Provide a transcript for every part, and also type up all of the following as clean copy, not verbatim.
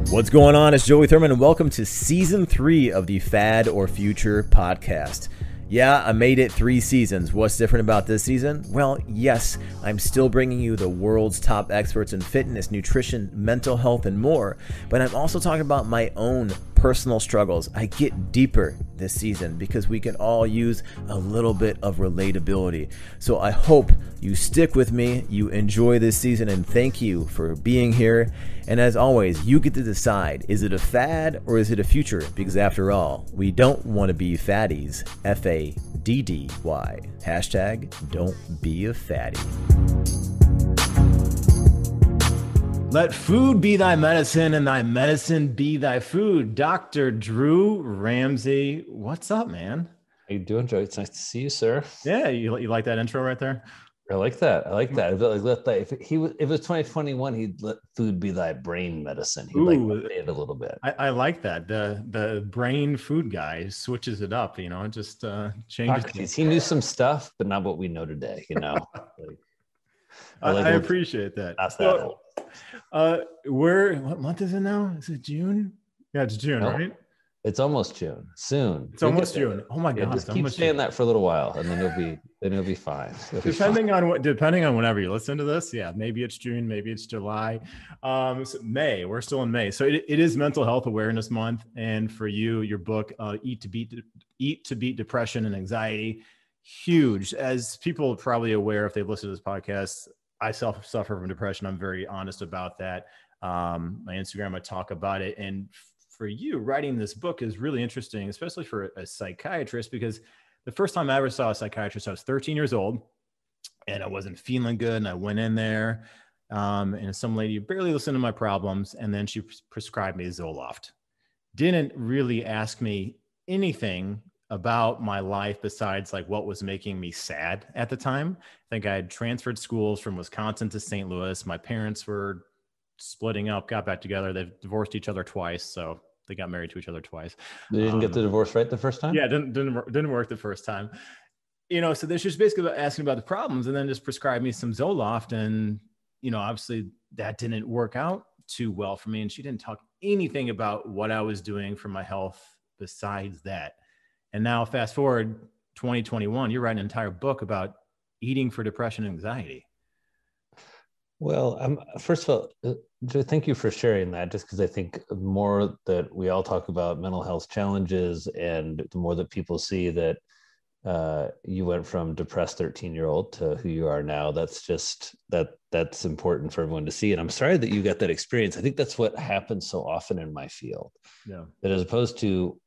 What's going on? It's Joey Thurman, and welcome to Season 3 of the Fad or Future podcast. Yeah, I made it 3 seasons. What's different about this season? Well, yes, I'm still bringing you the world's top experts in fitness, nutrition, mental health, and more, but I'm also talking about my own personal struggles. I get deeper this season because we can all use a little bit of relatability. So I hope you stick with me, you enjoy this season, and thank you for being here. And as always, you get to decide, is it a fad or is it a future? Because after all, we don't want to be fatties. F-A-D-D-Y. Hashtag don't be a fatty. Let food be thy medicine and thy medicine be thy food. Dr. Drew Ramsey, what's up, man? How you doing, Joe? It's nice to see you, sir. Yeah, you like that intro right there? I like that. If it was 2021, he'd let food be thy brain medicine. He'd update it a little bit. I like that. The brain food guy switches it up, just changes. He knew some stuff, but not what we know today, I appreciate that. That's that old. What month is it now? Is it June? Yeah, it's June, right? It's almost June. Soon. It's almost June. Oh my God! Just keep saying that for a little while, and then you'll be fine. Depending on whenever you listen to this, yeah, maybe it's June, maybe it's July, May. We're still in May, so it is Mental Health Awareness Month, and for you, your book, Eat to Beat Depression and Anxiety, huge. As people are probably aware if they've listened to this podcast, I suffer from depression. I'm very honest about that. My Instagram, I talk about it, and for you, writing this book is really interesting, especially for a psychiatrist, because the first time I ever saw a psychiatrist, I was 13 years old and I wasn't feeling good. And I went in there and some lady barely listened to my problems. And then she prescribed me Zoloft. Didn't really ask me anything about my life besides like what was making me sad at the time. I think I had transferred schools from Wisconsin to St. Louis. My parents were splitting up, got back together. They've divorced each other twice. So they got married to each other twice. They didn't get the divorce right the first time? Yeah, didn't work the first time. So then she was basically asking about the problems and then just prescribed me some Zoloft. And, obviously that didn't work out too well for me. And she didn't talk anything about what I was doing for my health besides that. And now fast forward 2021, you're writing an entire book about eating for depression and anxiety. Well, first of all, thank you for sharing that, just because I think the more that we all talk about mental health challenges and the more that people see that you went from depressed 13-year-old to who you are now, that's important for everyone to see. And I'm sorry that you got that experience. I think that's what happens so often in my field. Yeah. That as opposed to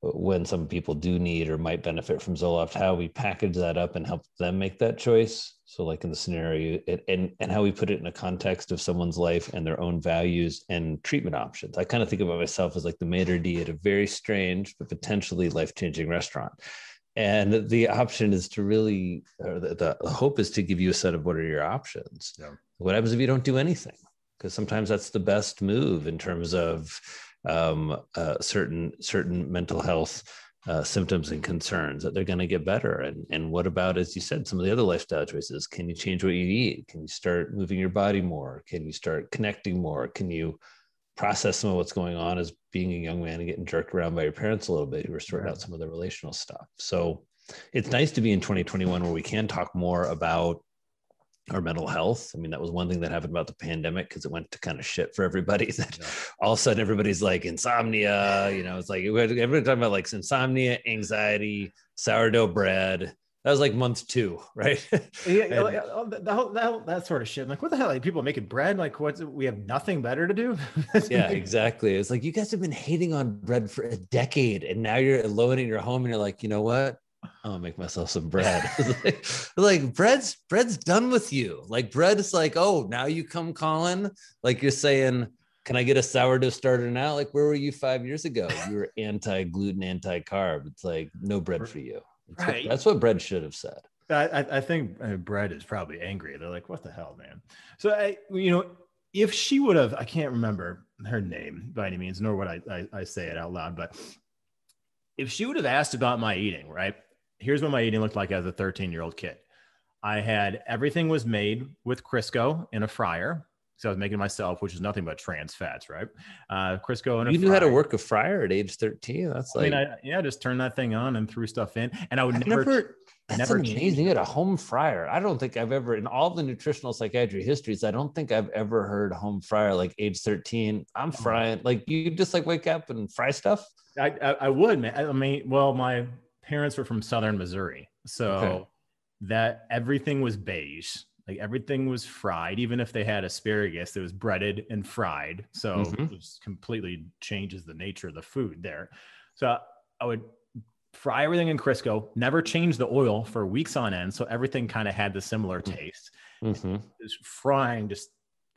when some people do need or might benefit from Zoloft, how we package that up and help them make that choice. So like in the scenario and how we put it in a context of someone's life and their own values and treatment options. I kind of think about myself as like the maitre d' at a very strange, but potentially life-changing restaurant. And the option is to really, or the hope is to give you a set of what are your options. Yeah. What happens if you don't do anything? Because sometimes that's the best move in terms of certain mental health symptoms and concerns, that they're going to get better. And what about, as you said, some of the other lifestyle choices? Can you change what you eat? Can you start moving your body more? Can you start connecting more? Can you process some of what's going on as being a young man and getting jerked around by your parents a little bit, who are sorting out some of the relational stuff? So it's nice to be in 2021 where we can talk more about our mental health. I mean, that was one thing that happened about the pandemic, because it went to kind of shit for everybody. That all of a sudden everybody's like insomnia, it's like everybody talking about like insomnia, anxiety, sourdough bread. That was like month 2, right? that sort of shit. I'm like, what the hell? Like, people making bread? Like, we have nothing better to do? Yeah, exactly. It's like, you guys have been hating on bread for a decade, and now you're alone in your home and you're like, you know what? I'm gonna make myself some bread. like bread's done with you. Like, bread is like, oh, now you come calling. Like, you're saying, can I get a sourdough starter now? Like, where were you 5 years ago? You were anti-gluten, anti-carb. It's like, no bread for you. That's what bread should have said. I think bread is probably angry. They're like, what the hell, man? So, if she would have, I can't remember her name by any means, nor would I say it out loud, but if she would have asked about my eating, right? Here's what my eating looked like as a 13-year-old kid. Everything was made with Crisco in a fryer. So I was making it myself, which is nothing but trans fats, right? Crisco and a You knew how to fry. work a fryer at age 13. That's I mean, like, I just turned that thing on and threw stuff in, and I would I've never, that's never an change amazing, it. at a home fryer. I don't think I've ever, in all the nutritional psychiatry histories, I don't think I've ever heard home fryer like age 13. I'm Oh, frying. Like you just like wake up and fry stuff. I would, man. I mean, well, my parents were from Southern Missouri, Okay. so that everything was beige. Like everything was fried, even if they had asparagus, it was breaded and fried. So Mm-hmm. it just completely changes the nature of the food there. So I would fry everything in Crisco, never change the oil for weeks on end. So everything kind of had the similar taste. Mm-hmm. Just frying just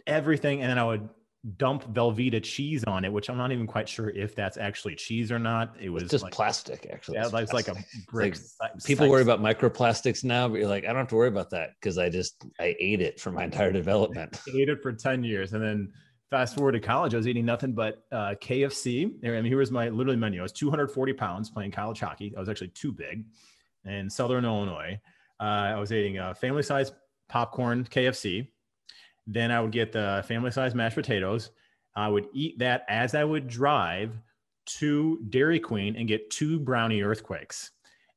everything. And then I would dump Velveeta cheese on it, which I'm not even quite sure if that's actually cheese or not. It It's was just like, plastic, actually. yeah, It's it's like a plastic. It's brick. like people worry about microplastics now, but you're like, I don't have to worry about that because I ate it for my entire development. Ate it for 10 years. And then fast forward to college, I was eating nothing but KFC. I mean, here was my literally menu. I was 240 pounds playing college hockey. I was actually too big in Southern Illinois. I was eating family size popcorn KFC. Then I would get the family size mashed potatoes. I would eat that as I would drive to Dairy Queen and get 2 brownie earthquakes.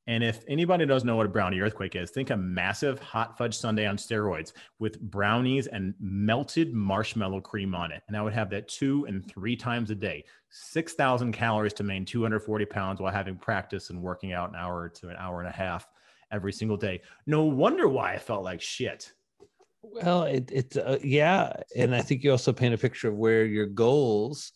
And if anybody doesn't know what a brownie earthquake is, think a massive hot fudge sundae on steroids with brownies and melted marshmallow cream on it. And I would have that 2 and 3 times a day, 6,000 calories to maintain 240 pounds while having practice and working out an hour to an hour and a half every single day. No wonder why I felt like shit. Well, it's yeah, and I think you also paint a picture of where your goals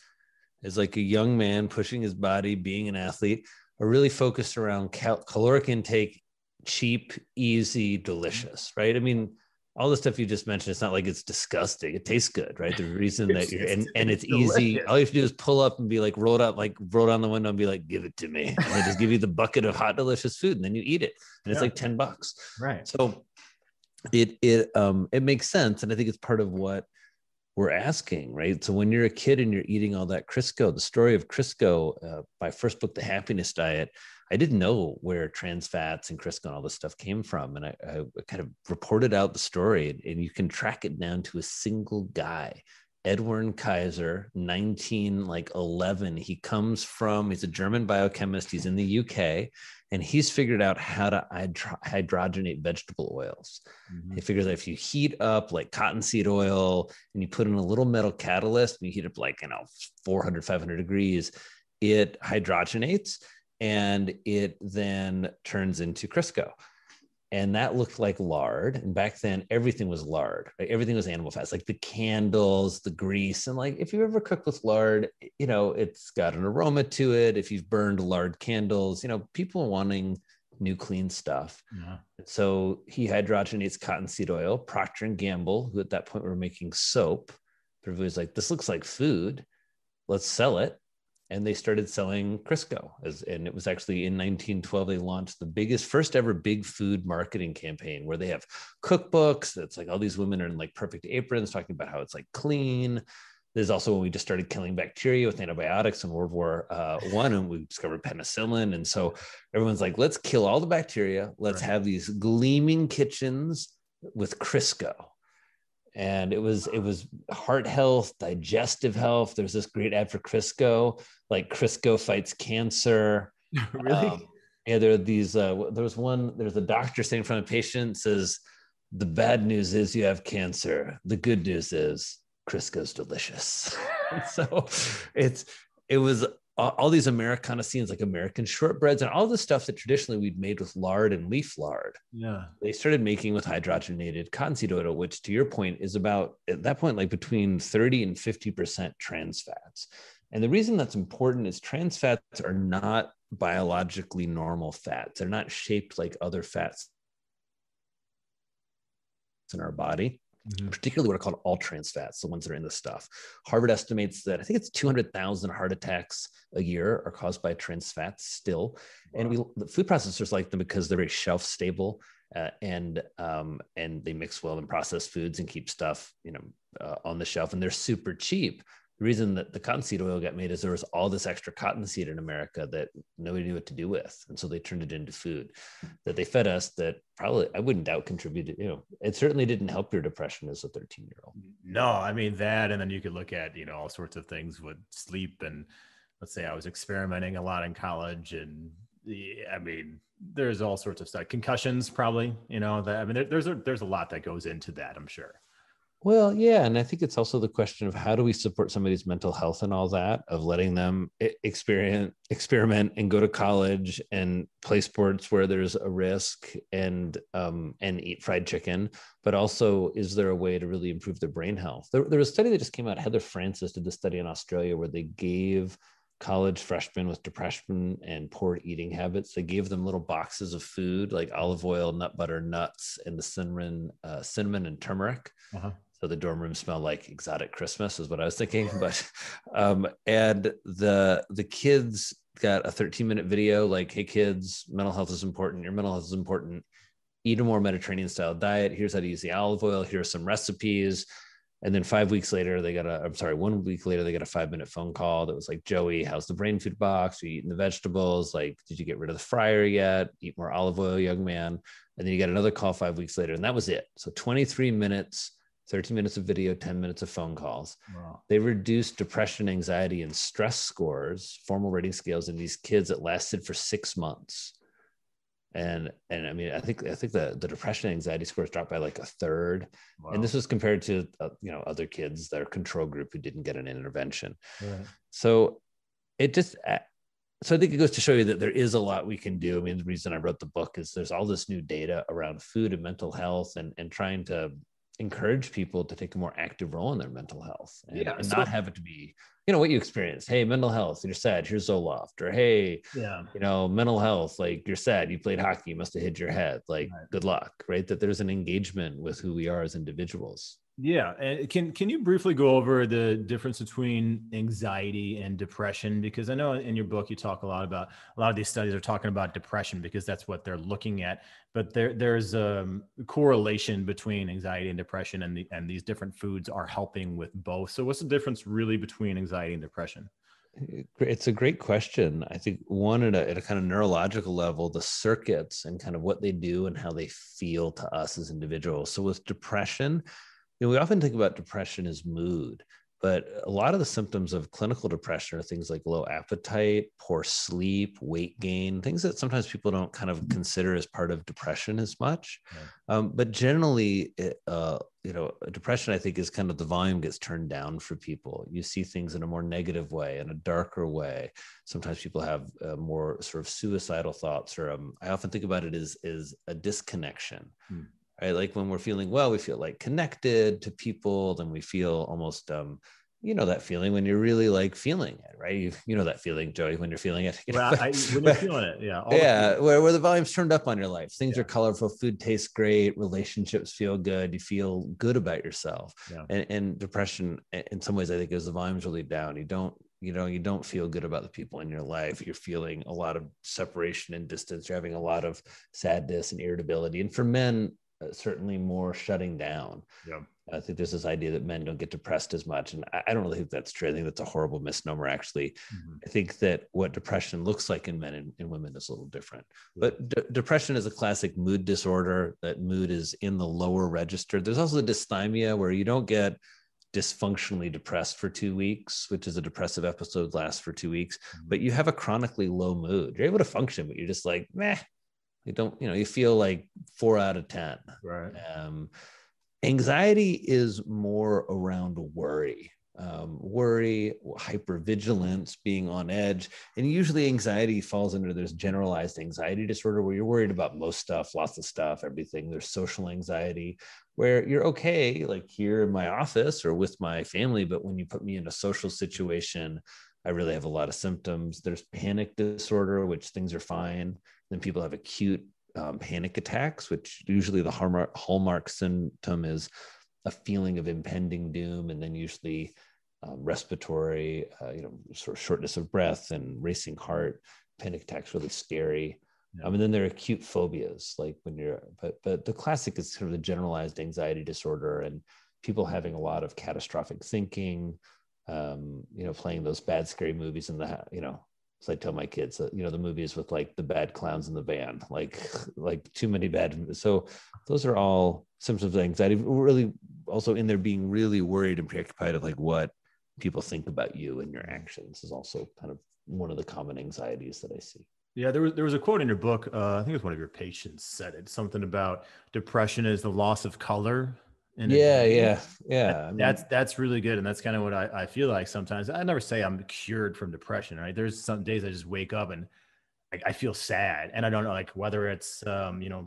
as like a young man pushing his body, being an athlete, are really focused around caloric intake, cheap, easy, delicious, right? I mean, all the stuff you just mentioned, it's not like it's disgusting. It tastes good, right? The reason that you're and it's easy. Delicious. All you have to do is pull up and be like, roll down the window and be like, give it to me. And they just give you the bucket of hot, delicious food, and then you eat it. And it's like $10. Right. So it makes sense. And I think it's part of what we're asking, right? So when you're a kid and you're eating all that Crisco, the story of Crisco, my first book, The Happiness Diet, I didn't know where trans fats and Crisco and all this stuff came from. And I kind of reported out the story, and you can track it down to a single guy, Edwin Kaiser, 1911. He's a German biochemist. He's in the UK, and he's figured out how to hydrogenate vegetable oils. He figures that if you heat up like cottonseed oil and you put in a little metal catalyst and you heat up like, 400, 500 degrees, it hydrogenates and it then turns into Crisco. And that looked like lard. And back then, everything was lard. Right? Everything was animal fats, like the candles, the grease. And like, if you ever cook with lard, it's got an aroma to it. If you've burned lard candles, people are wanting new clean stuff. Yeah. So he hydrogenates cottonseed oil. Procter and Gamble, who at that point were making soap, everybody's like, this looks like food. Let's sell it. And they started selling Crisco. And it was actually in 1912, they launched the first ever big food marketing campaign where they have cookbooks. That's like all these women are in like perfect aprons talking about how it's like clean. There's also when we just started killing bacteria with antibiotics in World War I, and we discovered penicillin. And so everyone's like, let's kill all the bacteria. Let's have these gleaming kitchens with Crisco. And it was heart health, digestive health. There's this great ad for Crisco, like Crisco fights cancer. Really? Yeah, there are these. There's a doctor sitting in front of a patient, says, the bad news is you have cancer. The good news is Crisco's delicious. So it was all these Americana scenes, like American shortbreads and all the stuff that traditionally we'd made with lard and leaf lard. Yeah. They started making with hydrogenated cottonseed oil, which to your point is about, at that point, like between 30 and 50% trans fats. And the reason that's important is trans fats are not biologically normal fats. They're not shaped like other fats in our body. Particularly what are called all trans fats, the ones that are in the stuff. Harvard estimates that I think it's 200,000 heart attacks a year are caused by trans fats still. Wow. And the food processors like them because they're very shelf stable and they mix well in processed foods and keep stuff on the shelf, and they're super cheap. the reason that the cottonseed oil got made is there was all this extra cottonseed in America that nobody knew what to do with. And so they turned it into food that they fed us that probably, I wouldn't doubt, contributed, it certainly didn't help your depression as a 13-year-old. No, I mean that, and then you could look at, all sorts of things with sleep. And let's say I was experimenting a lot in college, and I mean, there's all sorts of stuff. Concussions, probably, there's a lot that goes into that, I'm sure. Well, yeah. And I think it's also the question of how do we support somebody's mental health and all that, of letting them experiment and go to college and play sports where there's a risk and eat fried chicken. But also, is there a way to really improve their brain health? There was a study that just came out. Heather Francis did the study in Australia where they gave college freshmen with depression and poor eating habits, they gave them little boxes of food like olive oil, nut butter, nuts, and the cinnamon and turmeric. Uh-huh. So the dorm room smelled like exotic Christmas is what I was thinking. But and the kids got a 13-minute video like, hey kids, mental health is important. Your mental health is important. Eat a more Mediterranean style diet. Here's how to use the olive oil. Here's some recipes. And then 1 week later, they got a 5-minute phone call that was like, Joey, how's the brain food box? Are you eating the vegetables? Like, did you get rid of the fryer yet? Eat more olive oil, young man. And then you got another call 5 weeks later, and that was it. So 23 minutes, 13 minutes of video, 10 minutes of phone calls. Wow. They reduced depression, anxiety, and stress scores, formal rating scales in these kids that lasted for 6 months. And I mean, I think the depression and anxiety scores dropped by like a third. Wow. And this was compared to, other kids, their control group who didn't get an intervention. Right. So I think it goes to show you that there is a lot we can do. I mean, the reason I wrote the book is there's all this new data around food and mental health and trying to encourage people to take a more active role in their mental health and not have it to be, what you experienced. Hey, mental health, you're sad, here's Zoloft. Or hey, mental health, like you're sad, you played hockey, you must have hit your head, like good luck, right? That there's an engagement with who we are as individuals. Yeah. And can you briefly go over the difference between anxiety and depression? Because I know in your book, you talk a lot of these studies are talking about depression because that's what they're looking at. But there's a correlation between anxiety and depression, and these different foods are helping with both. So what's the difference really between anxiety and depression? It's a great question. I think one at a kind of neurological level, the circuits and kind of what they do and how they feel to us as individuals. So with depression, we often think about depression as mood, but a lot of the symptoms of clinical depression are things like low appetite, poor sleep, weight gain, things that sometimes people don't kind of consider as part of depression as much. Yeah. But generally, depression, I think, is kind of the volume gets turned down for people. You see things in a more negative way, in a darker way. Sometimes people have more sort of suicidal thoughts, or I often think about it as a disconnection. Right? Like when we're feeling well, we feel like connected to people, then we feel almost, that feeling when you're really like feeling it, right? You know that feeling, Joey, when you're feeling it. When you're feeling it, yeah. Where the volume's turned up on your life. Things are colorful, food tastes great, relationships feel good, you feel good about yourself. Yeah. And depression, in some ways, I think, is the volume's really down. You don't feel good about the people in your life. You're feeling a lot of separation and distance. You're having a lot of sadness and irritability. And for men, certainly more shutting down. Yeah. I think there's this idea that men don't get depressed as much. And I don't really think that's true. I think that's a horrible misnomer, actually. Mm-hmm. I think that what depression looks like in men and women is a little different. Yeah. But depression is a classic mood disorder. That mood is in the lower register. There's also dysthymia, where you don't get dysfunctionally depressed for 2 weeks, which is a depressive episode lasts for 2 weeks, but you have a chronically low mood. You're able to function, but you're just like, meh. You don't, you feel like 4 out of 10. Right. Anxiety is more around worry, hypervigilance, being on edge. And usually anxiety falls under this generalized anxiety disorder where you're worried about most stuff, lots of stuff, everything. There's social anxiety where you're okay, like here in my office or with my family. But when you put me in a social situation, I really have a lot of symptoms. There's panic disorder, which things are fine. Then people have acute panic attacks, which usually the hallmark symptom is a feeling of impending doom, and then usually respiratory, sort of shortness of breath and racing heart. Panic attacks really scary. Yeah. And then there are acute phobias, like when but the classic is sort of the generalized anxiety disorder, and people having a lot of catastrophic thinking, playing those bad, scary movies in the, so I tell my kids that, the movies with like the bad clowns in the van, like too many bad movies. So those are all symptoms of anxiety. Really, also in there being really worried and preoccupied of like what people think about you and your actions is also kind of one of the common anxieties that I see. Yeah, there was a quote in your book. I think it was one of your patients said it. Something about depression is the loss of color in a Yeah, day. yeah, yeah. That's really good, and that's kind of what I feel like sometimes. I never say I'm cured from depression, right? There's some days I just wake up and I feel sad, and I don't know like whether it's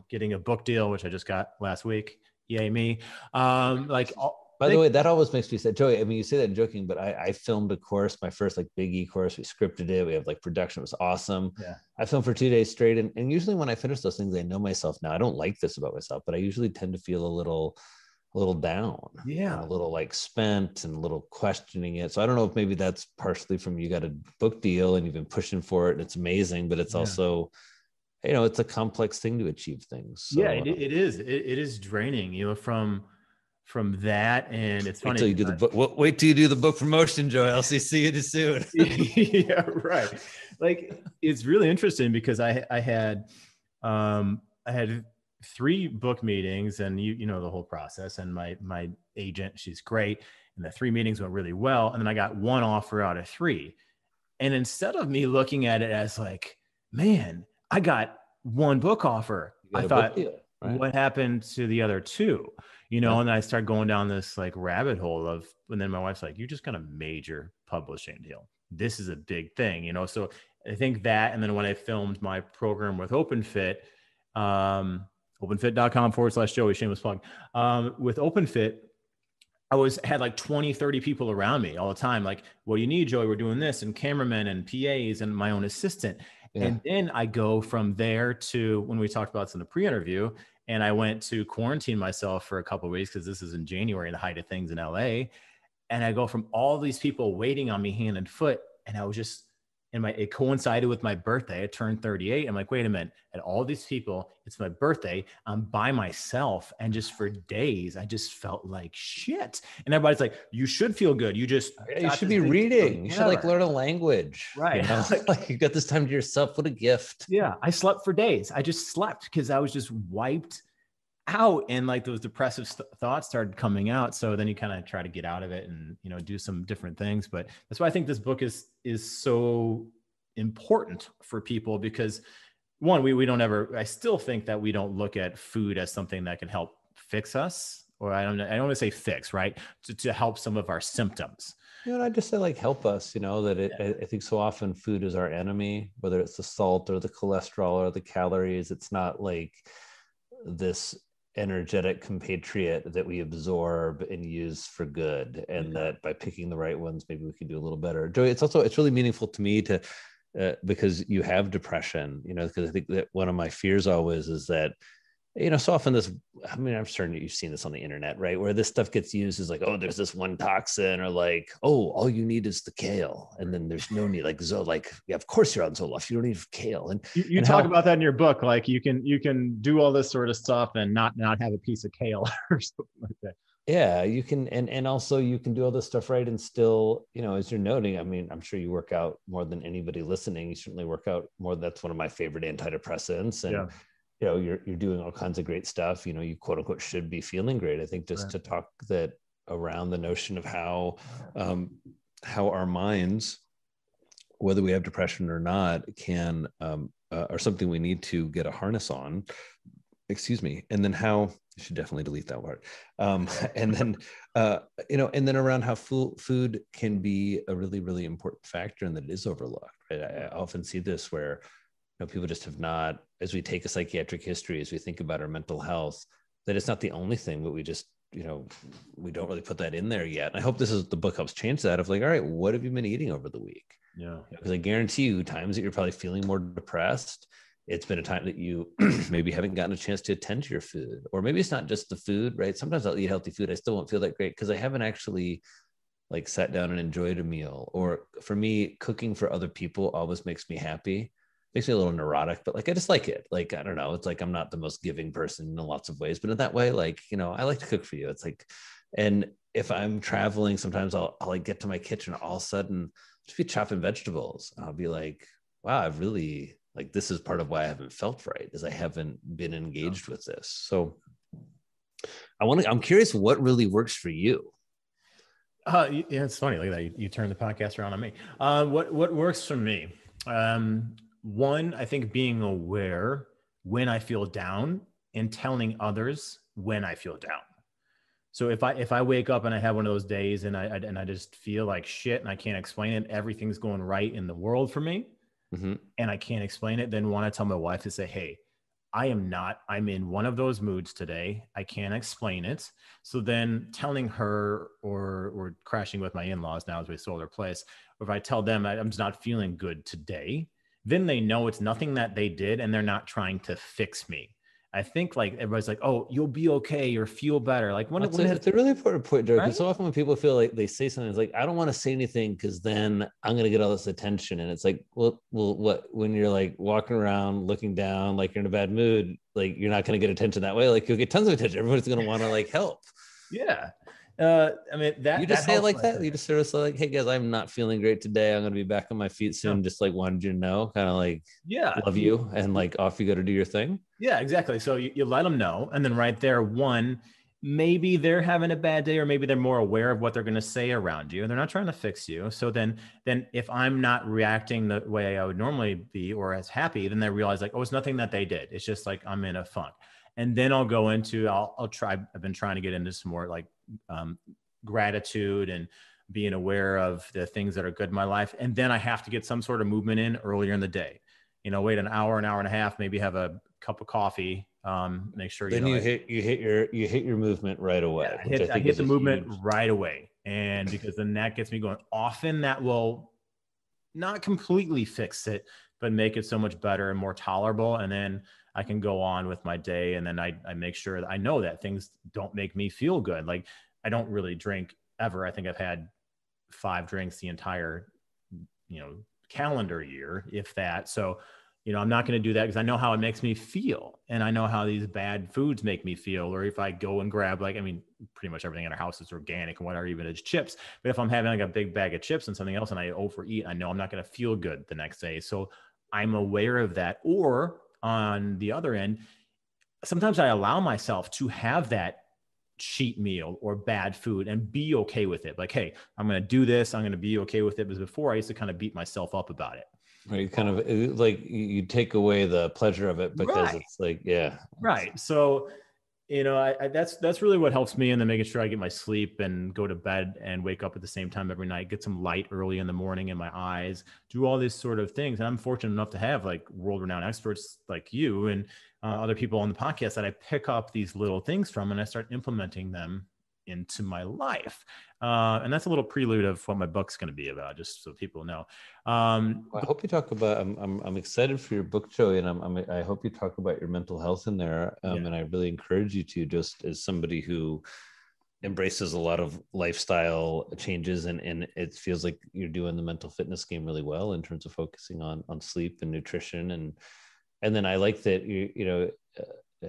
getting a book deal, which I just got last week. Yay me! Like By the way, that always makes me sad. Joey, I mean, you say that joking, but I filmed a course, my first like big course. We scripted it. We have like production. It was awesome. Yeah. I filmed for 2 days straight. And usually when I finish those things, I know myself now. I don't like this about myself, but I usually tend to feel a little down. Yeah. And a little like spent and a little questioning it. So I don't know if maybe that's partially from you got a book deal and you've been pushing for it and it's amazing, but it's also, it's a complex thing to achieve things. So, yeah, it is. It is draining, from that. And it's funny. Wait till you do the book. Wait till you do the book promotion, Joey. I'll see you soon. Yeah, right. Like it's really interesting because I had 3 book meetings, and you know the whole process. And my agent, she's great, and the 3 meetings went really well. And then I got 1 offer out of 3. And instead of me looking at it as like, man, I got 1 book offer, I thought, what happened to the other 2? And then I started going down this like rabbit hole and then my wife's like, you just got a major publishing deal. This is a big thing, So I think that, and then when I filmed my program with OpenFit, openfit.com/Joey, shameless plug. With OpenFit, I had like 20, 30 people around me all the time. Like, what do you need, Joey? We're doing this, and cameramen and PAs and my own assistant. Yeah. And then I go from there to when we talked about this in the pre-interview, and I went to quarantine myself for a couple of weeks because this is in January, the height of things in LA. And I go from all these people waiting on me hand and foot. And I was just, it coincided with my birthday. I turned 38. I'm like, wait a minute. And all these people, it's my birthday. I'm by myself. And just for days, I just felt like shit. And everybody's like, you should feel good. You should be reading. You should like learn a language. Right. Like you got this time to yourself. What a gift. Yeah. I slept for days. I just slept because I was just wiped out, and like those depressive thoughts started coming out. So then you kind of try to get out of it and do some different things. But that's why I think this book is so important for people, because one, we don't ever, I still think that we don't look at food as something that can help fix us, or I don't want to say fix, right, to help some of our symptoms. I just say like help us, that I think so often food is our enemy, whether it's the salt or the cholesterol or the calories. It's not like this energetic compatriot that we absorb and use for good, and that by picking the right ones, maybe we can do a little better. Joey, it's really meaningful to me to because you have depression, because I think that one of my fears always is that, so often I'm certain you've seen this on the internet, right? Where this stuff gets used is like, oh, there's this one toxin, or like, oh, all you need is the kale. And then there's no need, yeah, of course you're on Zoloft. You don't need kale. And you talk about that in your book. Like you can do all this sort of stuff and not have a piece of kale or something like that. Yeah, you can. And also you can do all this stuff, right? And still, as you're noting, I mean, I'm sure you work out more than anybody listening. You certainly work out more. That's one of my favorite antidepressants. And, you're doing all kinds of great stuff. You quote unquote should be feeling great. I think just to talk that around the notion of how our minds, whether we have depression or not, can are something we need to get a harness on. Excuse me. And then how you should definitely delete that word. And then and then around how food can be a really, really important factor, and that it is overlooked. Right? I often see this where people just have not, as we take a psychiatric history, as we think about our mental health, that it's not the only thing, but we just, we don't really put that in there yet. And I hope the book helps change that of like, all right, what have you been eating over the week? Yeah. Because I guarantee you times that you're probably feeling more depressed, it's been a time that you maybe haven't gotten a chance to attend to your food, or maybe it's not just the food, right? Sometimes I'll eat healthy food. I still won't feel that great because I haven't actually like sat down and enjoyed a meal. Or for me, cooking for other people always makes me happy. Makes me a little neurotic, but like I just like it. Like I don't know, it's like I'm not the most giving person in lots of ways, but in that way, like I like to cook for you. It's like, and if I'm traveling, sometimes I'll like get to my kitchen, all of a sudden just be chopping vegetables. I'll be like, wow, I've really like, this is part of why I haven't felt right, is I haven't been engaged with this. So I'm curious what really works for you. Yeah, it's funny. Like that. You turn the podcast around on me. What works for me? One, I think being aware when I feel down and telling others when I feel down. So if I wake up and I have one of those days and I just feel like shit and I can't explain it, everything's going right in the world for me, Mm-hmm. and I can't explain it, then want to tell my wife to say, hey, I'm in one of those moods today. I can't explain it. So then telling her or crashing with my in-laws now as we sold their place, or if I tell them I'm just not feeling good today, then they know it's nothing that they did and they're not trying to fix me. I think like everybody's like, oh, you'll be okay or feel better. Like It's a really important point, Derek. right? Because so often when people feel like they say something, it's like, I don't want to say anything because then I'm going to get all this attention. And it's like, well, what? When you're like walking around, looking down, like you're in a bad mood, like you're not going to get attention that way. Like you'll get tons of attention. Everybody's going to want to like help. Yeah. I mean, You that just say it helps like right that. there. You just sort of say like, hey guys, I'm not feeling great today. I'm going to be back on my feet soon. Yeah. Just like wanted you to know, kind of like Yeah. love you. And like off you go to do your thing. Yeah, exactly. So you let them know. And then right there, one, maybe they're having a bad day, or maybe they're more aware of what they're going to say around you. And they're not trying to fix you. So then if I'm not reacting the way I would normally be or as happy, then they realize like, oh, it's nothing that they did. It's just like I'm in a funk. And then I'll go into, I'll try, I've been trying to get into some more like gratitude and being aware of the things that are good in my life. And then I have to get some sort of movement in earlier in the day. Wait an hour and a half, maybe have a cup of coffee. Make sure Then you hit your movement right away. yeah, I hit the movement right away, and because then that gets me going. Often that will not completely fix it, but make it so much better and more tolerable. And then I can go on with my day, and then I make sure that I know that things don't make me feel good. Like I don't really drink ever. I think I've had 5 drinks the entire calendar year, if that. So I'm not going to do that because I know how it makes me feel. And I know how these bad foods make me feel. Or if I go and grab pretty much everything in our house is organic and whatever, even it's chips. But if I'm having like a big bag of chips and something else and I overeat, I know I'm not going to feel good the next day. So I'm aware of that. Or on the other end, sometimes I allow myself to have that cheat meal or bad food and be okay with it. Like, hey, I'm going to do this. I'm going to be okay with it. Because before I used to kind of beat myself up about it. Right, kind of like you take away the pleasure of it because right. It's like, yeah, right. So, that's really what helps me, and then making sure I get my sleep and go to bed and wake up at the same time every night, get some light early in the morning in my eyes, do all these sort of things. And I'm fortunate enough to have like world-renowned experts like you and other people on the podcast that I pick up these little things from, and I start implementing them into my life. And that's a little prelude of what my book's going to be about, just so people know. I hope you talk about, I'm excited for your book, Joey, and I hope you talk about your mental health in there. And I really encourage you to, just as somebody who embraces a lot of lifestyle changes, and it feels like you're doing the mental fitness game really well in terms of focusing on sleep and nutrition. And then I like that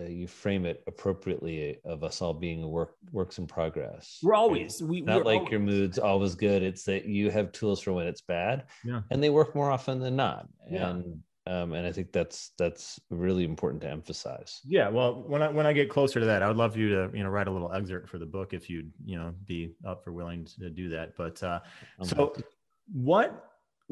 you frame it appropriately of us all being works in progress. We're always not like your mood's always good. It's that you have tools for when it's bad, and they work more often than not. And I think that's really important to emphasize. Yeah. Well, when I get closer to that, I would love you to write a little excerpt for the book if you'd be up for willing to do that. But so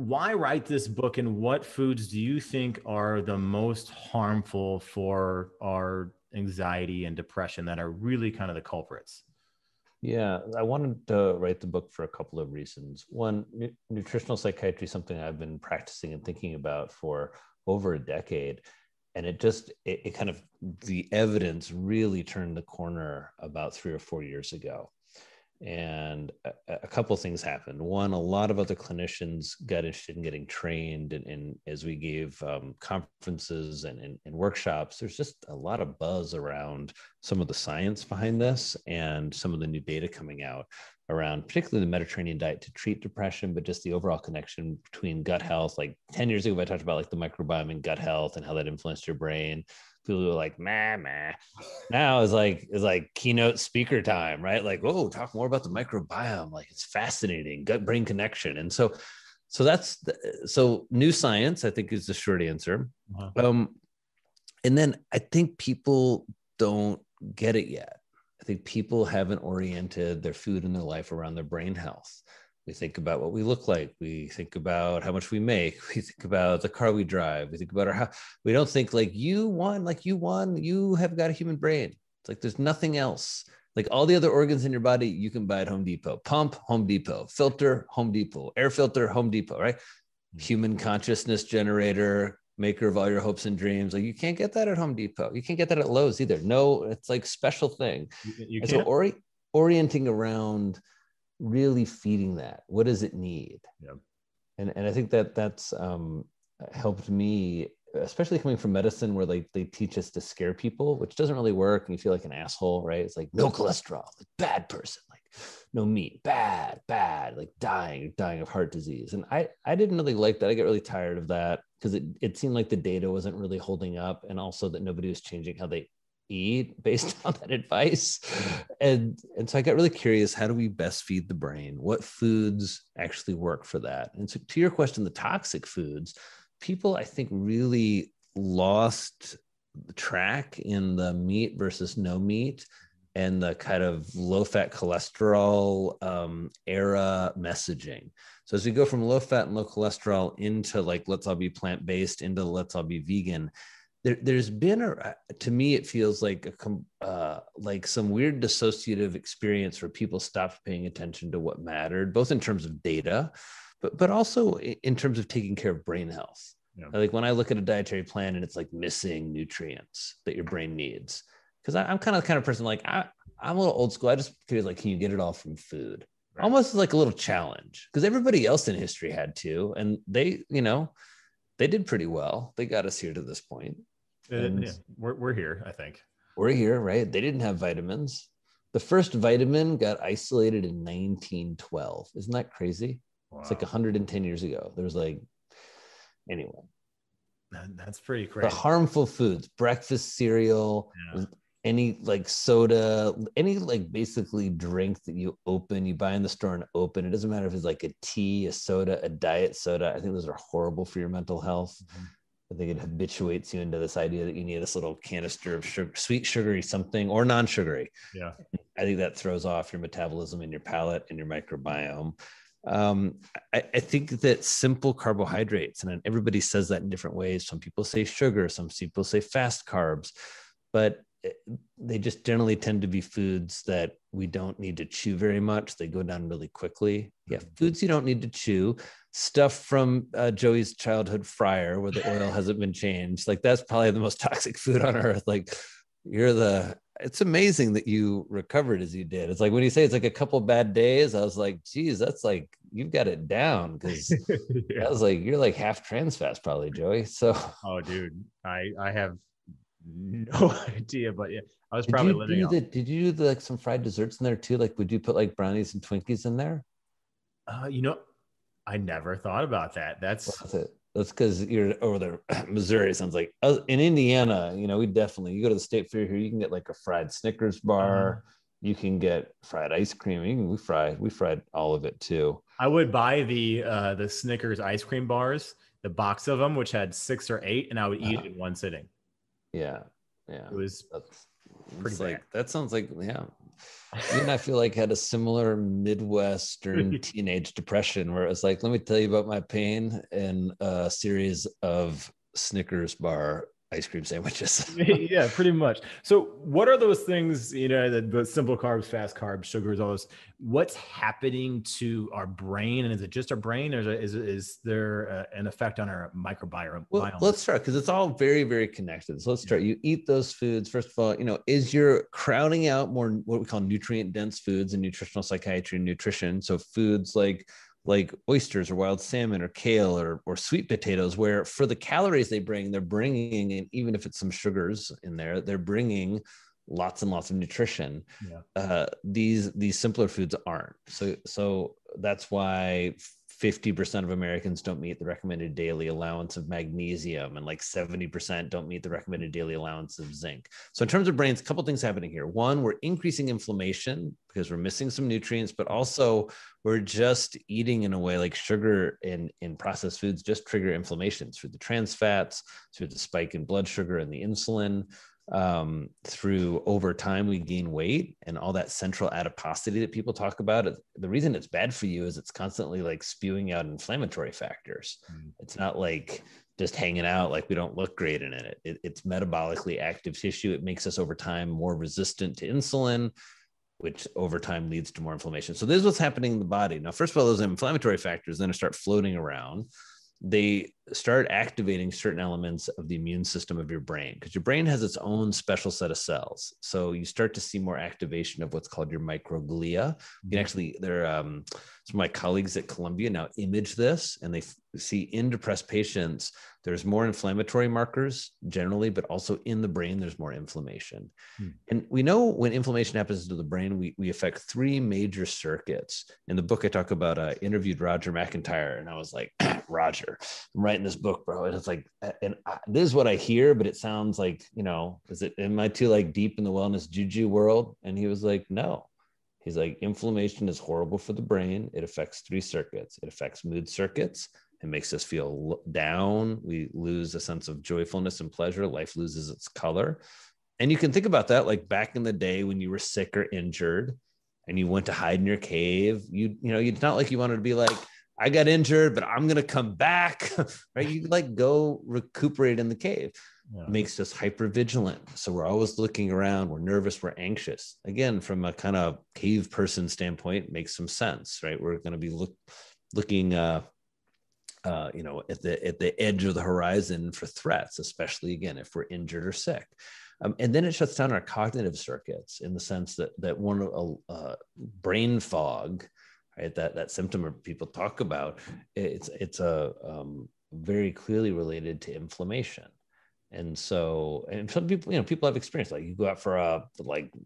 why write this book, and what foods do you think are the most harmful for our anxiety and depression that are really kind of the culprits? Yeah, I wanted to write the book for a couple of reasons. One, nutritional psychiatry is something I've been practicing and thinking about for over a decade. And it kind of, the evidence really turned the corner about 3 or 4 years ago. And a couple of things happened. One, a lot of other clinicians got interested in getting trained, and as we gave conferences and workshops, there's just a lot of buzz around some of the science behind this and some of the new data coming out around particularly the Mediterranean diet to treat depression, but just the overall connection between gut health. Like 10 years ago, I talked about like the microbiome and gut health and how that influenced your brain. people were like, meh. Now is like keynote speaker time, right? Like, oh, talk more about the microbiome. Like, it's fascinating, gut brain connection. And so new science, I think, is the short answer. Uh-huh. And then I think people don't get it yet. I think people haven't oriented their food and their life around their brain health. We think about what we look like. We think about how much we make. We think about the car we drive. We think about our house. We don't think like you won, you have got a human brain. It's like there's nothing else. Like all the other organs in your body, you can buy at Home Depot. Pump, Home Depot. Filter, Home Depot. Air filter, Home Depot, right? Human consciousness generator, maker of all your hopes and dreams. Like you can't get that at Home Depot. You can't get that at Lowe's either. No, it's like special thing. You And can't. so orienting around really feeding that. What does it need? Yeah. And I think that's helped me, especially coming from medicine where like they teach us to scare people, which doesn't really work. And you feel like an asshole, right? It's like no cholesterol, like bad person, like no meat, bad, like dying of heart disease. And I didn't really like that. I get really tired of that because it seemed like the data wasn't really holding up, and also that nobody was changing how they eat based on that advice. And so I got really curious, how do we best feed the brain? What foods actually work for that? And so to your question, the toxic foods, people I think really lost track in the meat versus no meat and the kind of low fat cholesterol era messaging. So as we go from low fat and low cholesterol into like, let's all be plant-based, into let's all be vegan, there's been to me it feels like like some weird dissociative experience where people stopped paying attention to what mattered, both in terms of data, but also in terms of taking care of brain health. Yeah. Like when I look at a dietary plan and it's like missing nutrients that your brain needs, because I'm kind of person like I'm a little old school. I just feel like, can you get it all from food? Right. Almost like a little challenge, because everybody else in history had to, and they did pretty well. They got us here to this point. Yeah, we're here, I think. We're here, right? They didn't have vitamins. The first vitamin got isolated in 1912. Isn't that crazy? Wow. It's like 110 years ago. There's like, anyway. That's pretty crazy. The harmful foods, breakfast cereal, any like soda, any like basically drink that you buy in the store and open. It doesn't matter if it's like a tea, a soda, a diet soda. I think those are horrible for your mental health. Mm-hmm. I think it habituates you into this idea that you need this little canister of sugar, sweet, sugary something, or non-sugary. Yeah. I think that throws off your metabolism and your palate and your microbiome. I think that simple carbohydrates, and everybody says that in different ways. Some people say sugar, some people say fast carbs, but they just generally tend to be foods that we don't need to chew very much. They go down really quickly. Yeah, foods you don't need to chew. Stuff from Joey's childhood fryer where the oil hasn't been changed. Like that's probably the most toxic food on earth. Like it's amazing that you recovered as you did. It's like when you say it's like a couple bad days, I was like, geez, that's like, you've got it down. Cause yeah. I was like, you're like half trans fast probably, Joey. So, oh dude, I have no idea, but yeah, I was probably living on. Did you do like some fried desserts in there too? Like, would you put like brownies and Twinkies in there? I never thought about that. That's because you're over there. Missouri sounds like in Indiana, you go to the state fair here, you can get like a fried Snickers bar. You can get fried ice cream. We fried all of it too. I would buy the Snickers ice cream bars, the box of them, which had 6 or 8, and I would eat it in one sitting. Yeah. It was pretty bad. Like, that sounds like, yeah. You and I feel like had a similar Midwestern teenage depression where it was like, let me tell you about my pain and a series of Snickers bar ice cream sandwiches. Yeah, pretty much. So what are those things, the simple carbs, fast carbs, sugars, all those, what's happening to our brain? And is it just our brain, or is there an effect on our microbiome? Well, let's start, because it's all very, very connected. So let's start. You eat those foods. First of all, is you're crowding out more what we call nutrient dense foods in nutritional psychiatry and nutrition. So foods like oysters or wild salmon or kale or sweet potatoes, where for the calories they're bringing, and even if it's some sugars in there, they're bringing lots and lots of nutrition. Yeah. These simpler foods aren't. So That's why 50% of Americans don't meet the recommended daily allowance of magnesium, and like 70% don't meet the recommended daily allowance of zinc. So in terms of brains, a couple of things happening here. One, we're increasing inflammation because we're missing some nutrients, but also we're just eating in a way like sugar in processed foods just trigger inflammation through the trans fats, through the spike in blood sugar and the insulin. Through over time we gain weight, and all that central adiposity that people talk about. The reason it's bad for you is it's constantly like spewing out inflammatory factors. It's not like just hanging out like we don't look great in it. It's metabolically active tissue. It makes us over time more resistant to insulin, which over time leads to more inflammation. So this is what's happening in the body. Now, first of all, those inflammatory factors then start floating around. They start activating certain elements of the immune system of your brain, because your brain has its own special set of cells. So you start to see more activation of what's called your microglia. You can actually, some of my colleagues at Columbia now image this, and they see in depressed patients, there's more inflammatory markers generally, but also in the brain, there's more inflammation. And we know when inflammation happens to the brain, we affect three major circuits. In the book, I talk about, I interviewed Roger McIntyre, and I was like, Roger, I'm writing this book, bro. And it's like, this is what I hear, but it sounds like, am I too like deep in the wellness juju world? And he was like, no. He's like, inflammation is horrible for the brain. It affects three circuits. It affects mood circuits. It makes us feel down. We lose a sense of joyfulness and pleasure. Life loses its color. And you can think about that like back in the day when you were sick or injured and you went to hide in your cave. It's not like you wanted to be like, I got injured, but I'm going to come back, right? You like go recuperate in the cave. Yeah. It makes us hyper vigilant. So we're always looking around. We're nervous. We're anxious. Again, from a kind of cave person standpoint, it makes some sense, right? We're going to be looking, at the edge of the horizon for threats, especially again, if we're injured or sick. And then it shuts down our cognitive circuits in the sense that one brain fog, right? That symptom people talk about, it's very clearly related to inflammation. And some people, people have experience, like you go out for a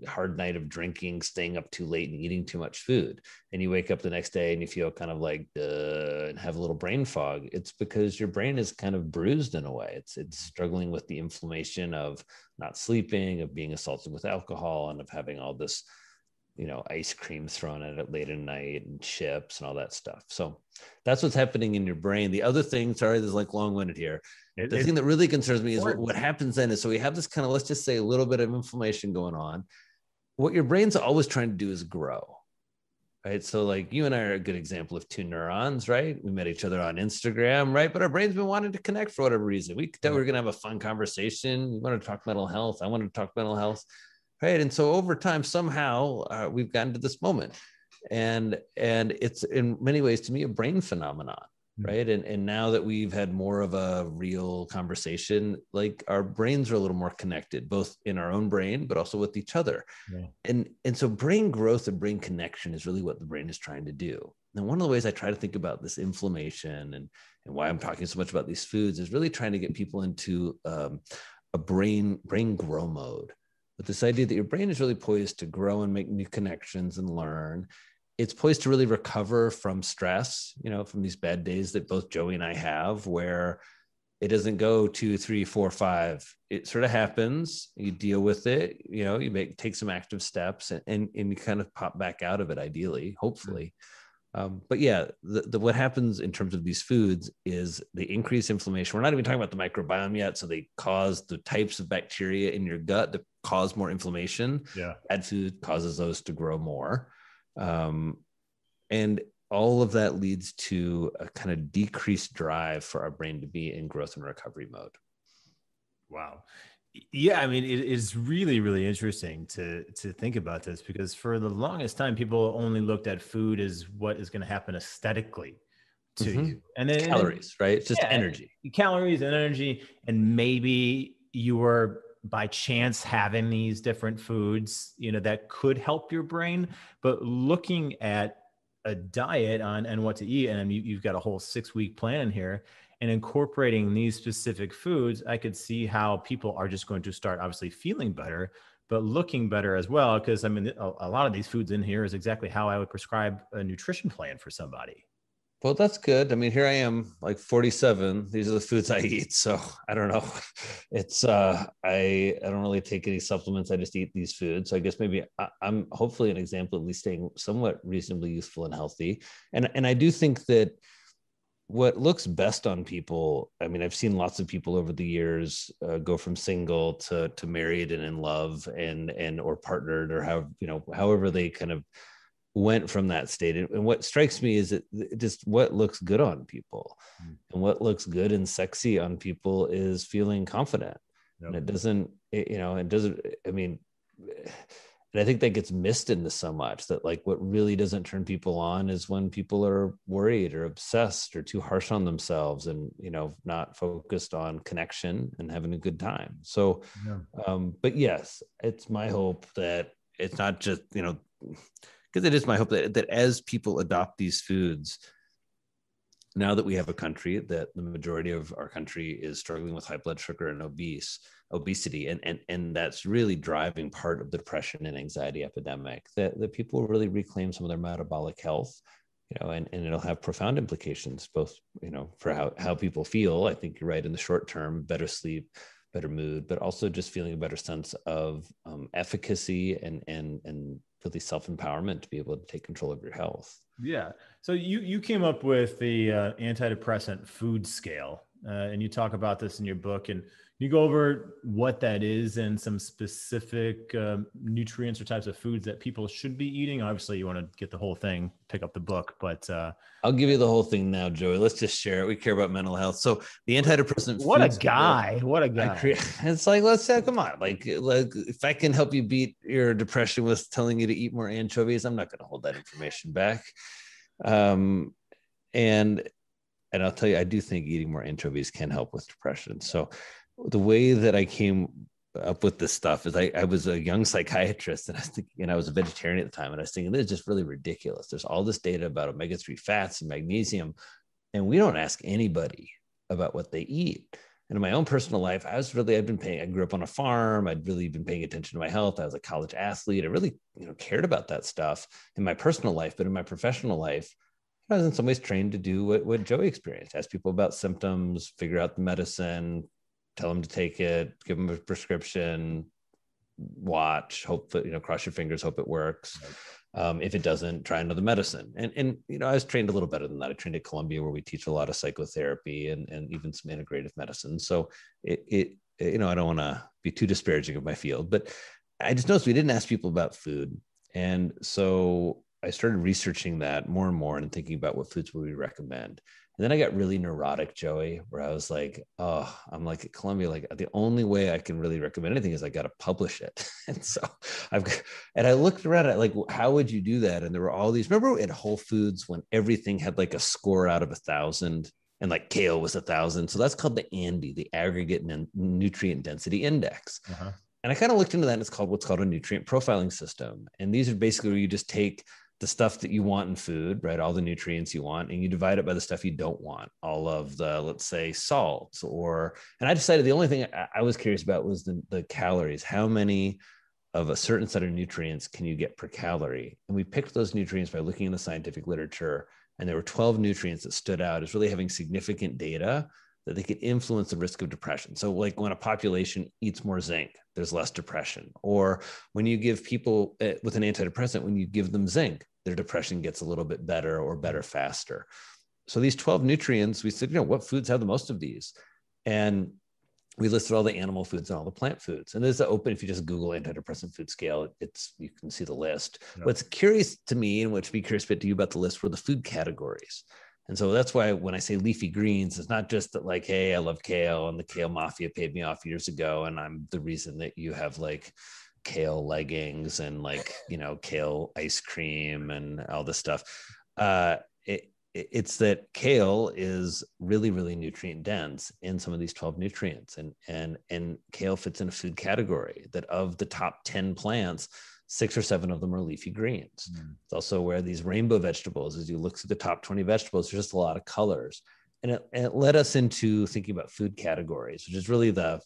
hard night of drinking, staying up too late and eating too much food. And you wake up the next day and you feel kind of like, and have a little brain fog. It's because your brain is kind of bruised in a way. It's struggling with the inflammation of not sleeping, of being assaulted with alcohol, and of having all this, ice cream thrown at it late at night and chips and all that stuff. So that's what's happening in your brain. The other thing, sorry, this is like long-winded here. The thing that really concerns me is what happens then is, so we have this kind of, let's just say a little bit of inflammation going on. What your brain's always trying to do is grow, right? So like you and I are a good example of two neurons, right? We met each other on Instagram, right? But our brain's been wanting to connect for whatever reason. We thought we were going to have a fun conversation. You want to talk mental health. I want to talk mental health. Right. And so over time, somehow we've gotten to this moment, and it's in many ways to me a brain phenomenon. Right. And now that we've had more of a real conversation, like our brains are a little more connected, both in our own brain, but also with each other. Yeah. And so brain growth and brain connection is really what the brain is trying to do. And one of the ways I try to think about this inflammation and why I'm talking so much about these foods is really trying to get people into a brain grow mode. But this idea that your brain is really poised to grow and make new connections and learn. It's poised to really recover from stress, from these bad days that both Joey and I have, where it doesn't go 2, 3, 4, 5. It sort of happens. You deal with it. You take some active steps and you kind of pop back out of it, ideally, hopefully. But yeah, what happens in terms of these foods is they increase inflammation. We're not even talking about the microbiome yet. So they cause the types of bacteria in your gut that cause more inflammation. Yeah. Bad food causes those to grow more. And all of that leads to a kind of decreased drive for our brain to be in growth and recovery mode. Wow. Yeah, I mean, it is really, really interesting to think about this, because for the longest time, people only looked at food as what is going to happen aesthetically to you. And then calories, right? It's just energy. Calories and energy. And maybe you were by chance having these different foods, that could help your brain. But looking at a diet and what to eat, and you've got a whole 6-week plan here, and incorporating these specific foods, I could see how people are just going to start obviously feeling better, but looking better as well. Because I mean, a lot of these foods in here is exactly how I would prescribe a nutrition plan for somebody. Well, that's good. I mean, here I am, like 47. These are the foods I eat. So I don't know. It's I don't really take any supplements. I just eat these foods. So I guess maybe I'm hopefully an example of at least staying somewhat reasonably useful and healthy. And I do think that what looks best on people, I mean, I've seen lots of people over the years go from single to married and in love and or partnered, or how, you know, however they kind of went from that state. And what strikes me is that just what looks good on people, and what looks good and sexy on people is feeling confident. Yep. And it doesn't, you know, it doesn't, I mean, and I think that gets missed into so much, that like what really doesn't turn people on is when people are worried or obsessed or too harsh on themselves, and, you know, not focused on connection and having a good time. So, but yes, it's my hope that it's not just, you know, because it is my hope that as people adopt these foods, now that we have a country that the majority of our country is struggling with high blood sugar and obesity, and that's really driving part of the depression and anxiety epidemic, that people really reclaim some of their metabolic health, you know, and it'll have profound implications, both, you know, for how people feel. I think you're right, in the short term, better sleep, better mood, but also just feeling a better sense of efficacy and really self-empowerment to be able to take control of your health. Yeah. So you came up with the antidepressant food scale, and you talk about this in your book, and you go over what that is and some specific nutrients or types of foods that people should be eating. Obviously, you want to get the whole thing, pick up the book, but I'll give you the whole thing now, Joey. Let's just share it. We care about mental health. So the antidepressant. What a guy! What a guy! It's like, let's say, come on, like if I can help you beat your depression with telling you to eat more anchovies, I'm not going to hold that information back. And I'll tell you, I do think eating more anchovies can help with depression. So the way that I came up with this stuff is I was a young psychiatrist, and I was thinking, and I was a vegetarian at the time, and I was thinking, this is just really ridiculous. There's all this data about omega-3 fats and magnesium, and we don't ask anybody about what they eat. And in my own personal life, I grew up on a farm. I'd really been paying attention to my health. I was a college athlete. I really, you know, cared about that stuff in my personal life, but in my professional life, I was in some ways trained to do what Joey experienced: ask people about symptoms, figure out the medicine, tell them to take it, give them a prescription, watch, hope that, you know, cross your fingers, hope it works. If it doesn't, try another medicine. And, you know, I was trained a little better than that. I trained at Columbia, where we teach a lot of psychotherapy and even some integrative medicine. So it you know, I don't want to be too disparaging of my field, but I just noticed we didn't ask people about food. And so I started researching that more and more and thinking about what foods would we recommend. And then I got really neurotic, Joey, where I was like, oh, I'm like at Columbia, like the only way I can really recommend anything is I got to publish it. And so I looked around at like, how would you do that? And there were all these, remember at Whole Foods when everything had like a score out of 1,000, and like kale was 1,000. So that's called the ANDI, the aggregate nutrient density index. And I kind of looked into that, and it's called what's called a nutrient profiling system. And these are basically where you just take the stuff that you want in food, right? All the nutrients you want, and you divide it by the stuff you don't want, all of the, let's say, salt, and I decided the only thing I was curious about was the calories. How many of a certain set of nutrients can you get per calorie? And we picked those nutrients by looking in the scientific literature, and there were 12 nutrients that stood out as really having significant data that they could influence the risk of depression. So like when a population eats more zinc, there's less depression. Or when you give people with an antidepressant, when you give them zinc, their depression gets a little bit better or better faster. So these 12 nutrients, we said, you know, what foods have the most of these? And we listed all the animal foods and all the plant foods. And there's the open, if you just Google antidepressant food scale, you can see the list. Yep. What's curious to me, and what should be curious to you about the list, were the food categories. And so that's why when I say leafy greens, it's not just that like, hey, I love kale and the kale mafia paid me off years ago, and I'm the reason that you have like kale leggings and like, you know, kale ice cream and all this stuff. It's that kale is really, really nutrient dense in some of these 12 nutrients, and kale fits in a food category that of the top 10 plants, 6 or 7 of them are leafy greens. It's also where these rainbow vegetables, as you look through the top 20 vegetables, there's just a lot of colors. And it led us into thinking about food categories, which is really the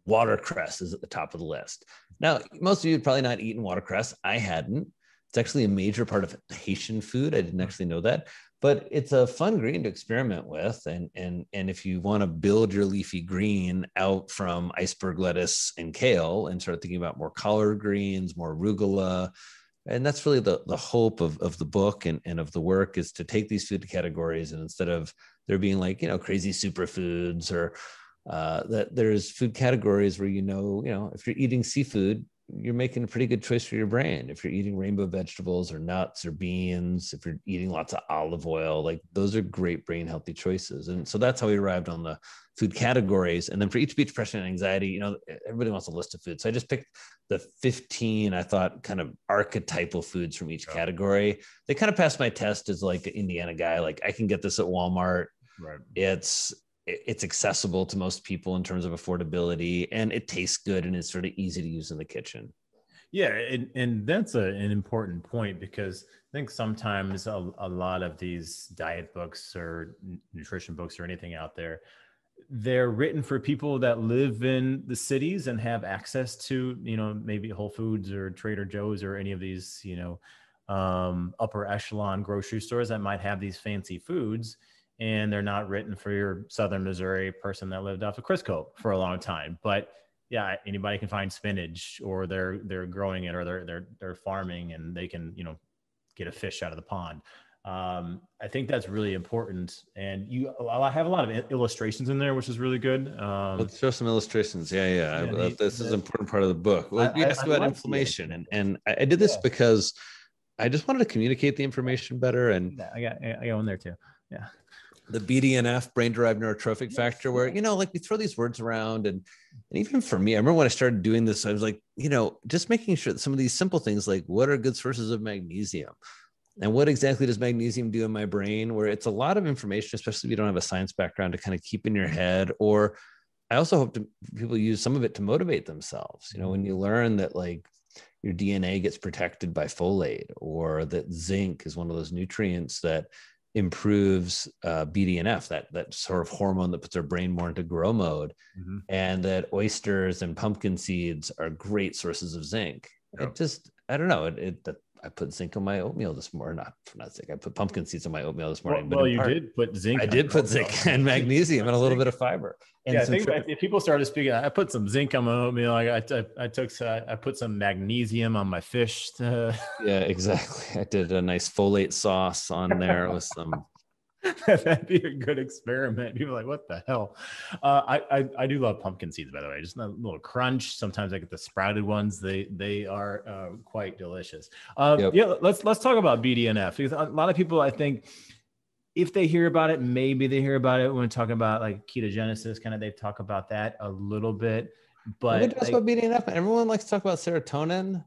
watercress is at the top of the list. Now, most of you had probably not eaten watercress. I hadn't. It's actually a major part of Haitian food. I didn't actually know that, but it's a fun green to experiment with. And if you want to build your leafy green out from iceberg lettuce and kale and start thinking about more collard greens, more arugula, and that's really the hope of the book and of the work, is to take these food categories, and instead of there being like, crazy superfoods, or that there's food categories where, if you're eating seafood, you're making a pretty good choice for your brain. If you're eating rainbow vegetables or nuts or beans, if you're eating lots of olive oil, like those are great brain healthy choices. And so that's how we arrived on the food categories. And then for each beat, depression, and anxiety, everybody wants a list of foods. So I just picked the 15, I thought, kind of archetypal foods from each category. They kind of passed my test as like an Indiana guy. Like, I can get this at Walmart. Right. It's accessible to most people in terms of affordability, and it tastes good, and it's sort of easy to use in the kitchen. Yeah. And that's an important point, because I think sometimes a lot of these diet books or nutrition books or anything out there, they're written for people that live in the cities and have access to, maybe Whole Foods or Trader Joe's or any of these, upper echelon grocery stores that might have these fancy foods. And they're not written for your Southern Missouri person that lived off of Crisco for a long time. But yeah, anybody can find spinach, or they're growing it, or they're farming, and they can, get a fish out of the pond. I think that's really important. And I have a lot of illustrations in there, which is really good. Let's show some illustrations. Yeah. This is an important part of the book. Well, you asked about inflammation, and I did this because I just wanted to communicate the information better. And I got one there too. Yeah. The BDNF, brain-derived neurotrophic factor, where, like we throw these words around. And even for me, I remember when I started doing this, I was like, just making sure that some of these simple things, like what are good sources of magnesium? And what exactly does magnesium do in my brain? Where it's a lot of information, especially if you don't have a science background, to kind of keep in your head. Or I also hope people use some of it to motivate themselves. When you learn that like your DNA gets protected by folate, or that zinc is one of those nutrients that improves BDNF, that sort of hormone that puts our brain more into grow mode, and that oysters and pumpkin seeds are great sources of zinc. Yep. I don't know. I put zinc on my oatmeal this morning. Not zinc. I put pumpkin seeds on my oatmeal this morning. Well, you did put zinc. I did put zinc and magnesium and a little bit of fiber. And I think if people started speaking, I put some zinc on my oatmeal. I put some magnesium on my fish. Yeah, exactly. I did a nice folate sauce on there with some. That'd be a good experiment. People are like, what the hell? I do love pumpkin seeds, by the way. Just a little crunch. Sometimes I get the sprouted ones. They are quite delicious. Yep. Yeah, let's talk about BDNF, because a lot of people, I think, if they hear about it, maybe they hear about it when talking about like ketogenesis, kind of they talk about that a little bit. But about BDNF. Everyone likes to talk about serotonin.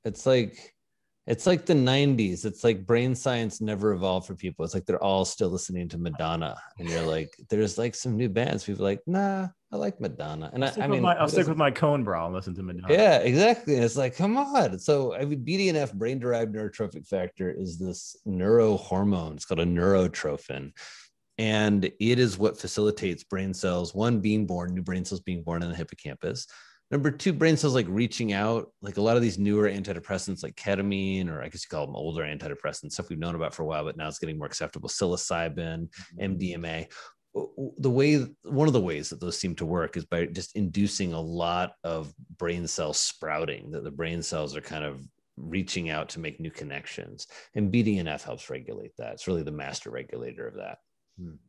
It's like the 90s. It's like brain science never evolved for people. It's like they're all still listening to Madonna, and you're like, there's like some new bands. People are like, nah, I like Madonna. And I'll stick with my cone bra and listen to Madonna. Yeah, exactly. And it's like, come on. So BDNF, brain-derived neurotrophic factor, is this neurohormone. It's called a neurotrophin. And it is what facilitates brain cells, one, being born, new brain cells being born in the hippocampus. Number two, brain cells like reaching out, like a lot of these newer antidepressants like ketamine, or I guess you call them older antidepressants, stuff we've known about for a while, but now it's getting more acceptable, psilocybin, MDMA. One of the ways that those seem to work is by just inducing a lot of brain cell sprouting, that the brain cells are kind of reaching out to make new connections. And BDNF helps regulate that. It's really the master regulator of that.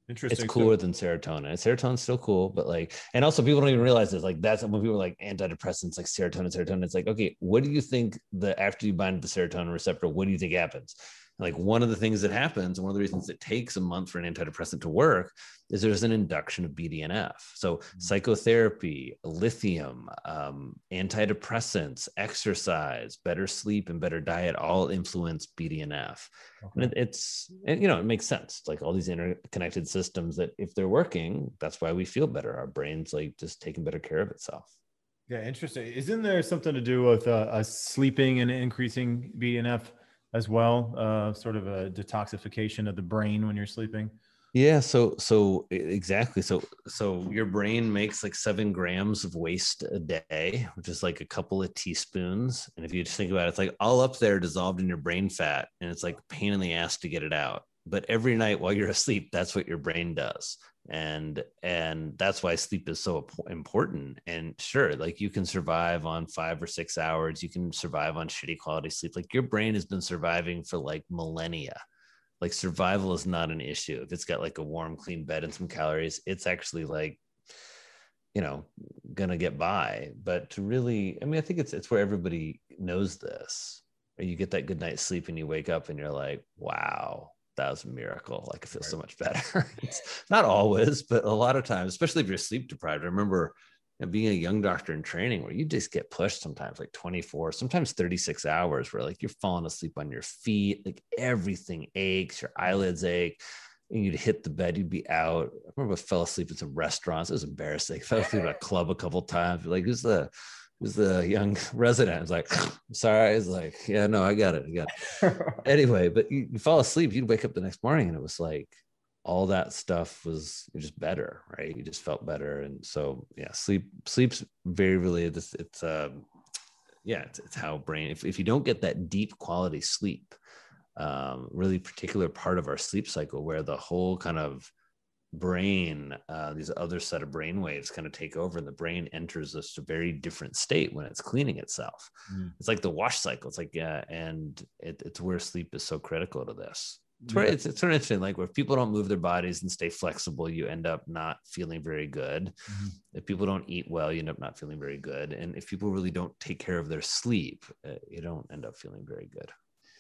Interesting. It's cooler than serotonin. Serotonin's still cool, but like, and also people don't even realize this. Like, that's when people are like antidepressants, like serotonin. It's like, okay, what do you think after you bind the serotonin receptor, what do you think happens? Like, one of the things that happens, and one of the reasons it takes a month for an antidepressant to work, is there's an induction of BDNF. So psychotherapy, lithium, antidepressants, exercise, better sleep, and better diet all influence BDNF. Okay. And it makes sense. It's like all these interconnected systems that if they're working, that's why we feel better. Our brain's like just taking better care of itself. Yeah, interesting. Isn't there something to do with sleeping and increasing BDNF as well? Sort of a detoxification of the brain when you're sleeping? Yeah, exactly. So your brain makes like 7 grams of waste a day, which is like a couple of teaspoons. And if you just think about it, it's like all up there dissolved in your brain fat, and it's like a pain in the ass to get it out. But every night while you're asleep, that's what your brain does. And that's why sleep is so important. And sure, like you can survive on 5 or 6 hours, you can survive on shitty quality sleep. Like your brain has been surviving for like millennia. Like survival is not an issue. If it's got like a warm, clean bed and some calories, it's actually like, you know, gonna get by. But to really, I mean, I think it's where everybody knows this. You get that good night's sleep and you wake up and you're like, wow, that was a miracle. Like it feels so much better. It's not always, but a lot of times, especially if you're sleep deprived. I remember being a young doctor in training where you just get pushed sometimes like 24, sometimes 36 hours where like you're falling asleep on your feet, like everything aches, your eyelids ache, and you'd hit the bed, you'd be out. I remember I fell asleep at some restaurants. It was embarrassing. I fell asleep at a club a couple of times. Like, who's the young resident? I was like, sorry. I was like, yeah, no, I got it. Anyway, but you fall asleep, you'd wake up the next morning and it was like all that stuff was just better, right? You just felt better. And so yeah, sleep's very related. It's yeah, it's how brain, if you don't get that deep quality sleep, really particular part of our sleep cycle where the whole kind of brain, these other set of brain waves kind of take over and the brain enters this very different state when it's cleaning itself. It's like the wash cycle. It's like, yeah, and it's where sleep is so critical to this. It's where it's sort of interesting. Like where people don't move their bodies and stay flexible, you end up not feeling very good. If people don't eat well, you end up not feeling very good. And if people really don't take care of their sleep, you don't end up feeling very good.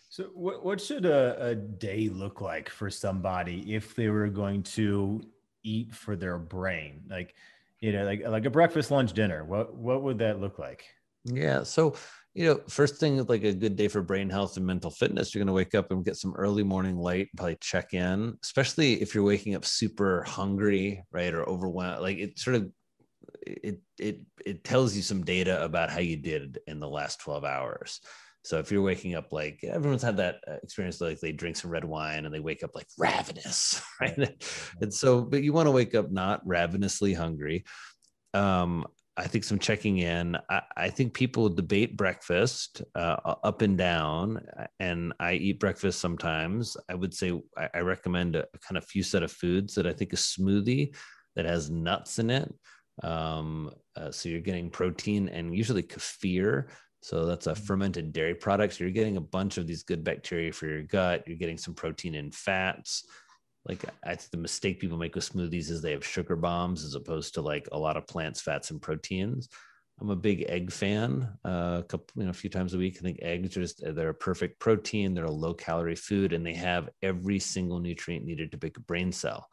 So what should a day look like for somebody if they were going to eat for their brain? Like, like a breakfast, lunch, dinner. What would that look like? Yeah. So, first thing, like a good day for brain health and mental fitness, you're going to wake up and get some early morning light, probably check in, especially if you're waking up super hungry, right? Or overwhelmed. Like it sort of, it tells you some data about how you did in the last 12 hours. So if you're waking up, like everyone's had that experience, like they drink some red wine and they wake up like ravenous, right? And so, but you want to wake up not ravenously hungry. I think some checking in. I think people debate breakfast up and down, and I eat breakfast sometimes. I would say I recommend a kind of few set of foods that I think a smoothie that has nuts in it. So you're getting protein and usually kefir. So that's a fermented dairy product. So you're getting a bunch of these good bacteria for your gut. You're getting some protein and fats. Like I think the mistake people make with smoothies is they have sugar bombs as opposed to like a lot of plants, fats, and proteins. I'm a big egg fan. A few times a week. I think eggs are they're a perfect protein. They're a low calorie food, and they have every single nutrient needed to make a brain cell.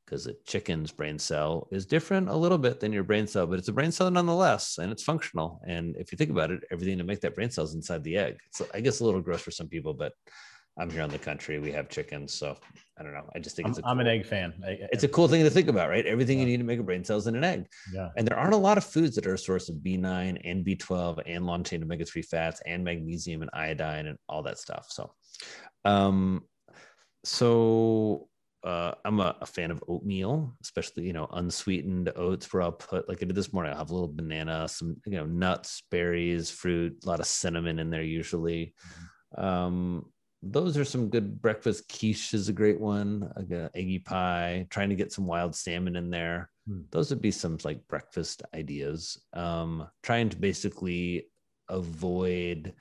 Because a chicken's brain cell is different a little bit than your brain cell, but it's a brain cell nonetheless, and it's functional. And if you think about it, everything to make that brain cell is inside the egg. It's, I guess, a little gross for some people, but I'm here in the country. We have chickens. So I don't know. I just think I'm an egg fan. It's a cool thing to think about, right? Everything you need to make a brain cell is in an egg. Yeah. And there aren't a lot of foods that are a source of B9 and B12 and long chain omega-3 fats and magnesium and iodine and all that stuff. So, I'm a fan of oatmeal, especially, unsweetened oats where I'll put, like I did this morning, I'll have a little banana, some, nuts, berries, fruit, a lot of cinnamon in there usually. Those are some good breakfast. Quiche is a great one. Eggy pie, trying to get some wild salmon in there. Those would be some like breakfast ideas. Trying to basically avoid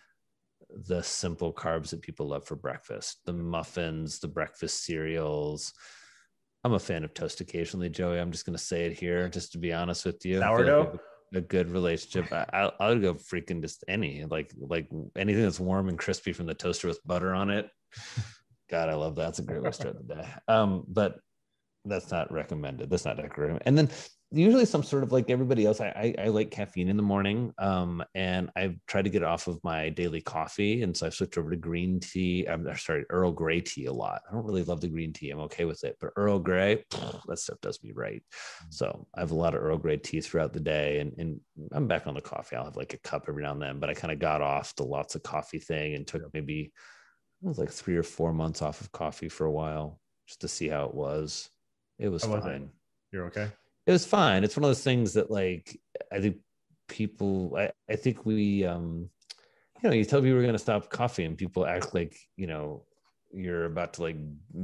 the simple carbs that people love for breakfast, the muffins, the breakfast cereals. I'm a fan of toast occasionally, Joey. I'm just going to say it here, just to be honest with you. Sourdough? A good relationship. I would go freaking just any, like anything that's warm and crispy from the toaster with butter on it. God, I love that. It's a great way to start the day. But that's not recommended. That's not recommended. And then usually some sort of, like everybody else, I like caffeine in the morning. And I've tried to get off of my daily coffee. And so I've switched over to green tea. Earl Grey tea a lot. I don't really love the green tea. I'm okay with it, but Earl Grey, that stuff does me right. So I have a lot of Earl Grey tea throughout the day, and I'm back on the coffee. I'll have like a cup every now and then, but I kind of got off the lots of coffee thing and took maybe, it was like 3 or 4 months off of coffee for a while just to see how it was. It was How was it? fine. You're okay? It was fine. It's one of those things that like I think people I think we you tell people we're gonna stop coffee and people act like, you're about to like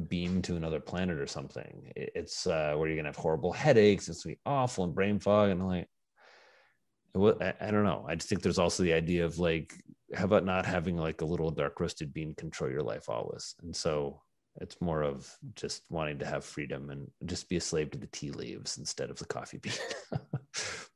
beam to another planet or something. It's where you're gonna have horrible headaches, it's gonna be awful and brain fog. And I'm like, I don't know. I just think there's also the idea of like, how about not having like a little dark roasted bean control your life always? And so it's more of just wanting to have freedom and just be a slave to the tea leaves instead of the coffee bean.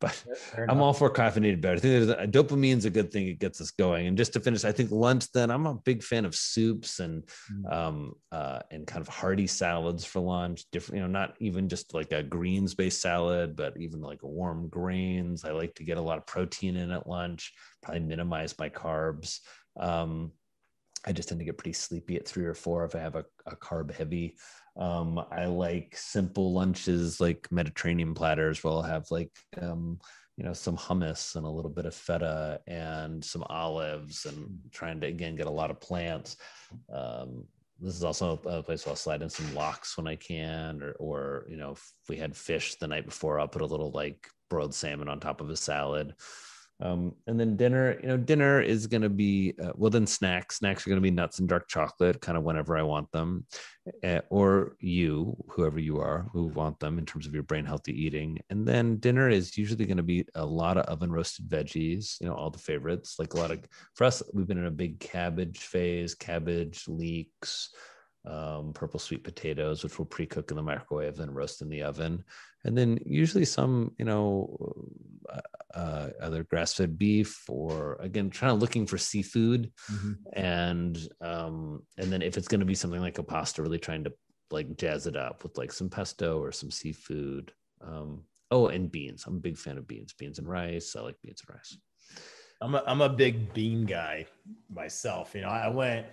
But I'm all for caffeinated beverage. I think dopamine's a good thing. It gets us going. And just to finish, I think lunch, then I'm a big fan of soups and kind of hearty salads for lunch. Different, not even just like a greens based salad, but even like warm grains. I like to get a lot of protein in at lunch, probably minimize my carbs. I just tend to get pretty sleepy at 3 or 4 if I have a carb heavy. I like simple lunches like Mediterranean platters where I'll have like, some hummus and a little bit of feta and some olives and trying to, again, get a lot of plants. This is also a place where I'll slide in some lox when I can, or if we had fish the night before, I'll put a little like broiled salmon on top of a salad. And then dinner is going to be, then snacks are going to be nuts and dark chocolate kind of whenever I want them, or whoever you are, who want them in terms of your brain healthy eating. And then dinner is usually going to be a lot of oven roasted veggies, all the favorites, like for us, we've been in a big cabbage phase, cabbage, leeks, purple sweet potatoes, which we'll pre-cook in the microwave, then roast in the oven. And then usually some, either grass-fed beef, or again, looking for seafood. Mm-hmm. And then if it's going to be something like a pasta, really trying to like jazz it up with like some pesto or some seafood. And beans. I'm a big fan of beans and rice. I like beans and rice. I'm a big bean guy myself. I went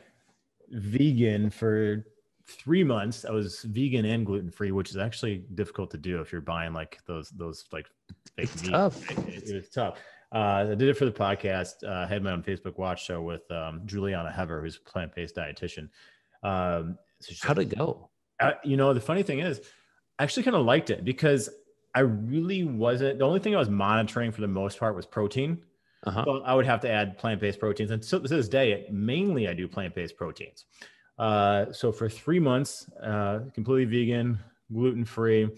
vegan for 3 months. I was vegan and gluten-free, which is actually difficult to do if you're buying like those like fake meat. Tough. It was tough. I did it for the podcast. I had my own Facebook watch show with Juliana Hever, who's a plant-based dietitian. How'd it go? The funny thing is, I actually kind of liked it because I really wasn't. The only thing I was monitoring for the most part was protein. So I would have to add plant-based proteins. And so to this day, mainly I do plant-based proteins. So for 3 months, completely vegan, gluten-free.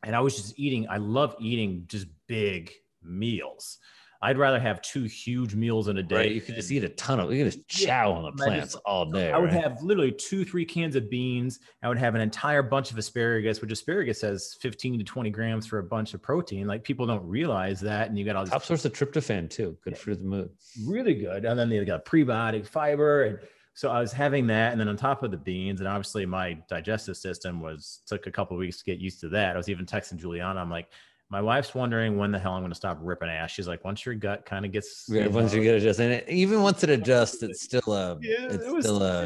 And I was just I love eating just big meals. I'd rather have 2 huge meals in a day. Right, you could just eat you can just chow on the plants all day. I would have literally 2-3 cans of beans. I would have an entire bunch of asparagus, which asparagus has 15 to 20 grams for a bunch of protein. Like people don't realize that. And you got all these top source of tryptophan too. Good for the mood. Really good. And then they got prebiotic fiber. And so I was having that. And then on top of the beans, and obviously my digestive system took a couple of weeks to get used to that. I was even texting Juliana. I'm like, my wife's wondering when the hell I'm going to stop ripping ass. She's like, once your gut kind of gets, once you get adjusted, and even once it adjusts, it's still a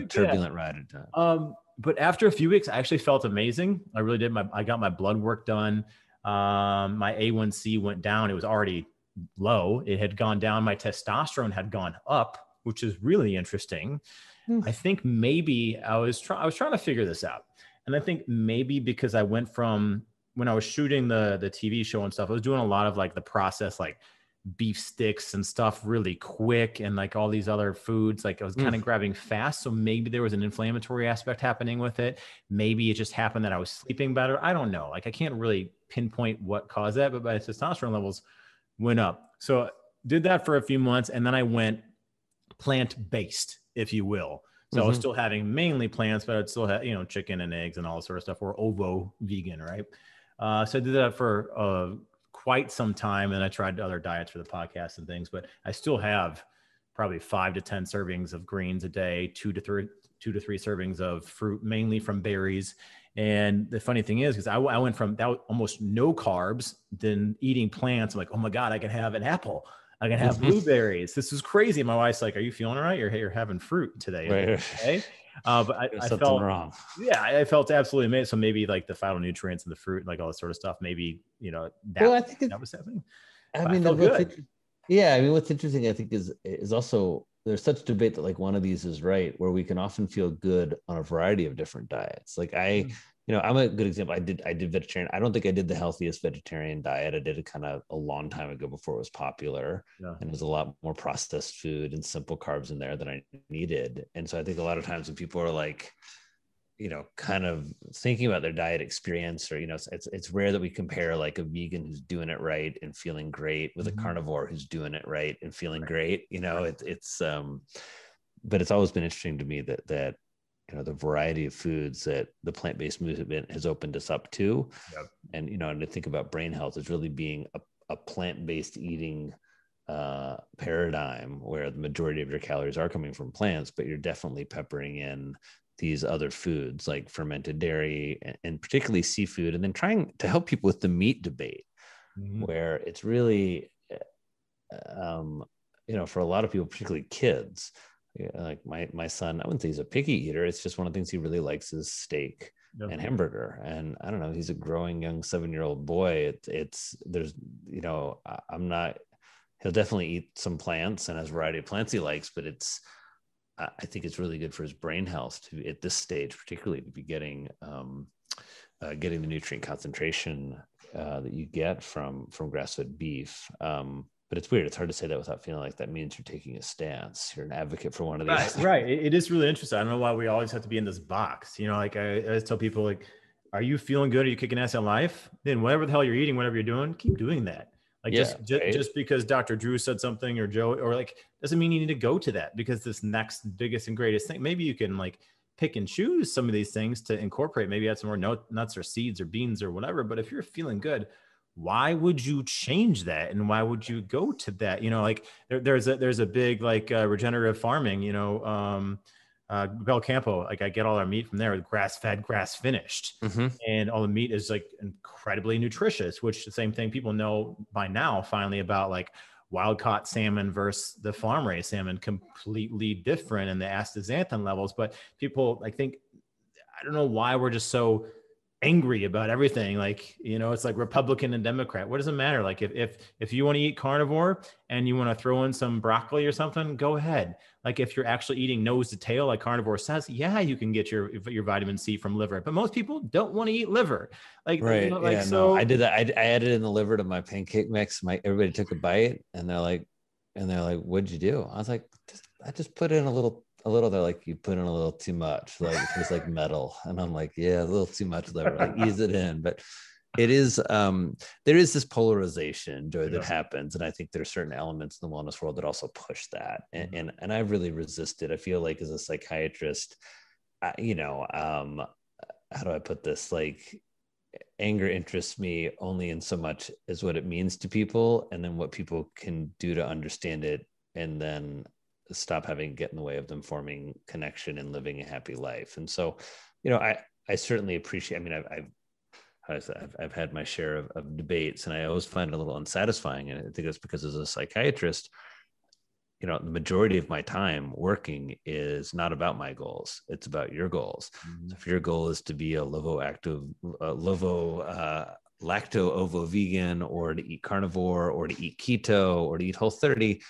turbulent ride at times. But after a few weeks, I actually felt amazing. I really did. I got my blood work done. My A1C went down. It was already low. It had gone down. My testosterone had gone up, which is really interesting. I think maybe I was trying to figure this out. And I think maybe because I went from, when I was shooting the TV show and stuff, I was doing a lot of like the process, like beef sticks and stuff really quick, and like all these other foods, like I was kind of grabbing fast. So maybe there was an inflammatory aspect happening with it. Maybe it just happened that I was sleeping better. I don't know. Like I can't really pinpoint what caused that, but my testosterone levels went up. So did that for a few months. And then I went plant-based, if you will. So I was still having mainly plants, but I'd still have, chicken and eggs and all that sort of stuff, or ovo vegan, right? So I did that for quite some time, and I tried other diets for the podcast and things, but I still have probably 5 to 10 servings of greens a day, 2 to 3 servings of fruit, mainly from berries. And the funny thing is, because I went from that almost no carbs, then eating plants. I'm like, oh my God, I can have an apple. I can have blueberries. This is crazy. My wife's like, are you feeling all right? You're having fruit today. Right. Okay. But I felt wrong. Yeah, I felt absolutely amazing. So maybe like the phytonutrients in the fruit, like all this sort of stuff, maybe, I think that was happening. I mean, what's interesting, I think is also there's such debate that like one of these is right, where we can often feel good on a variety of different diets. Like I'm a good example. I did vegetarian. I don't think I did the healthiest vegetarian diet. I did it kind of a long time ago before it was popular. Yeah. And there's a lot more processed food and simple carbs in there than I needed. And so I think a lot of times when people are like, kind of thinking about their diet experience, or, it's rare that we compare like a vegan who's doing it right and feeling great with a carnivore who's doing it right and feeling great. But it's always been interesting to me that the variety of foods that the plant-based movement has opened us up to. Yep. And, and to think about brain health as really being a plant-based eating paradigm where the majority of your calories are coming from plants, but you're definitely peppering in these other foods like fermented dairy and particularly seafood, and then trying to help people with the meat debate, where it's really, for a lot of people, particularly kids, like my son, I wouldn't say he's a picky eater. It's just one of the things he really likes is steak and hamburger. And I don't know, he's a growing young 7-year-old boy. He'll definitely eat some plants and has a variety of plants he likes, but I think it's really good for his brain health to, at this stage, particularly, to be getting the nutrient concentration that you get from grass-fed beef. But it's weird. It's hard to say that without feeling like that means you're taking a stance. You're an advocate for one of these. Right. It is really interesting. I don't know why we always have to be in this box. Like I always tell people, like, are you feeling good? Are you kicking ass in life? Then whatever the hell you're eating, whatever you're doing, keep doing that. Like just because Dr. Drew said something or Joe, or like, doesn't mean you need to go to that because this next biggest and greatest thing, maybe you can like pick and choose some of these things to incorporate, maybe add some more nuts or seeds or beans or whatever. But if you're feeling good, why would you change that? And why would you go to that? Like there's a big, like regenerative farming, Bel Campo, like I get all our meat from there, grass fed, grass finished, and all the meat is like incredibly nutritious, which the same thing people know by now finally about like wild caught salmon versus the farm raised salmon, completely different in the astaxanthin levels. But people, I think, I don't know why we're just so angry about everything. Like, it's like Republican and Democrat. What does it matter? Like if you want to eat carnivore and you want to throw in some broccoli or something, go ahead. Like if you're actually eating nose to tail, like carnivore says, yeah, you can get your vitamin C from liver, but most people don't want to eat liver. Like, right. No, I did that. I added in the liver to my pancake mix. Everybody took a bite and they're like, what'd you do? I was like, I just put in a little. They're like, you put in a little too much, like it tastes like metal. And I'm like, yeah, a little too much liver, like ease it in. But it is, there is this polarization, Joy, that happens. And I think there are certain elements in the wellness world that also push that. And I've really resisted. I feel like as a psychiatrist, how do I put this? Like anger interests me only in so much as what it means to people and then what people can do to understand it. And then stop having get in the way of them forming connection and living a happy life. And so, I certainly appreciate, I mean, I've had my share of debates and I always find it a little unsatisfying. And I think that's because as a psychiatrist, the majority of my time working is not about my goals. It's about your goals. So if your goal is to be a lacto-ovo vegan, or to eat carnivore, or to eat keto, or to eat Whole30,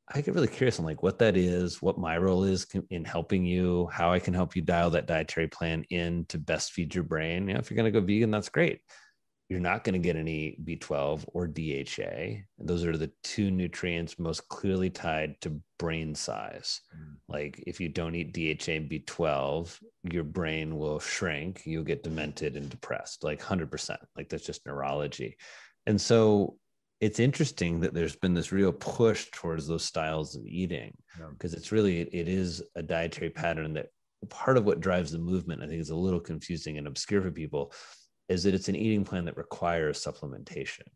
I get really curious on like what that is, what my role is in helping you, how I can help you dial that dietary plan in to best feed your brain. If you're going to go vegan, that's great. You're not going to get any B12 or DHA. And those are the two nutrients most clearly tied to brain size. Like if you don't eat DHA and B12, your brain will shrink. You'll get demented and depressed, like 100%. Like that's just neurology. And so it's interesting that there's been this real push towards those styles of eating, because it is a dietary pattern that part of what drives the movement, I think, is a little confusing and obscure for people, is that it's an eating plan that requires supplementation.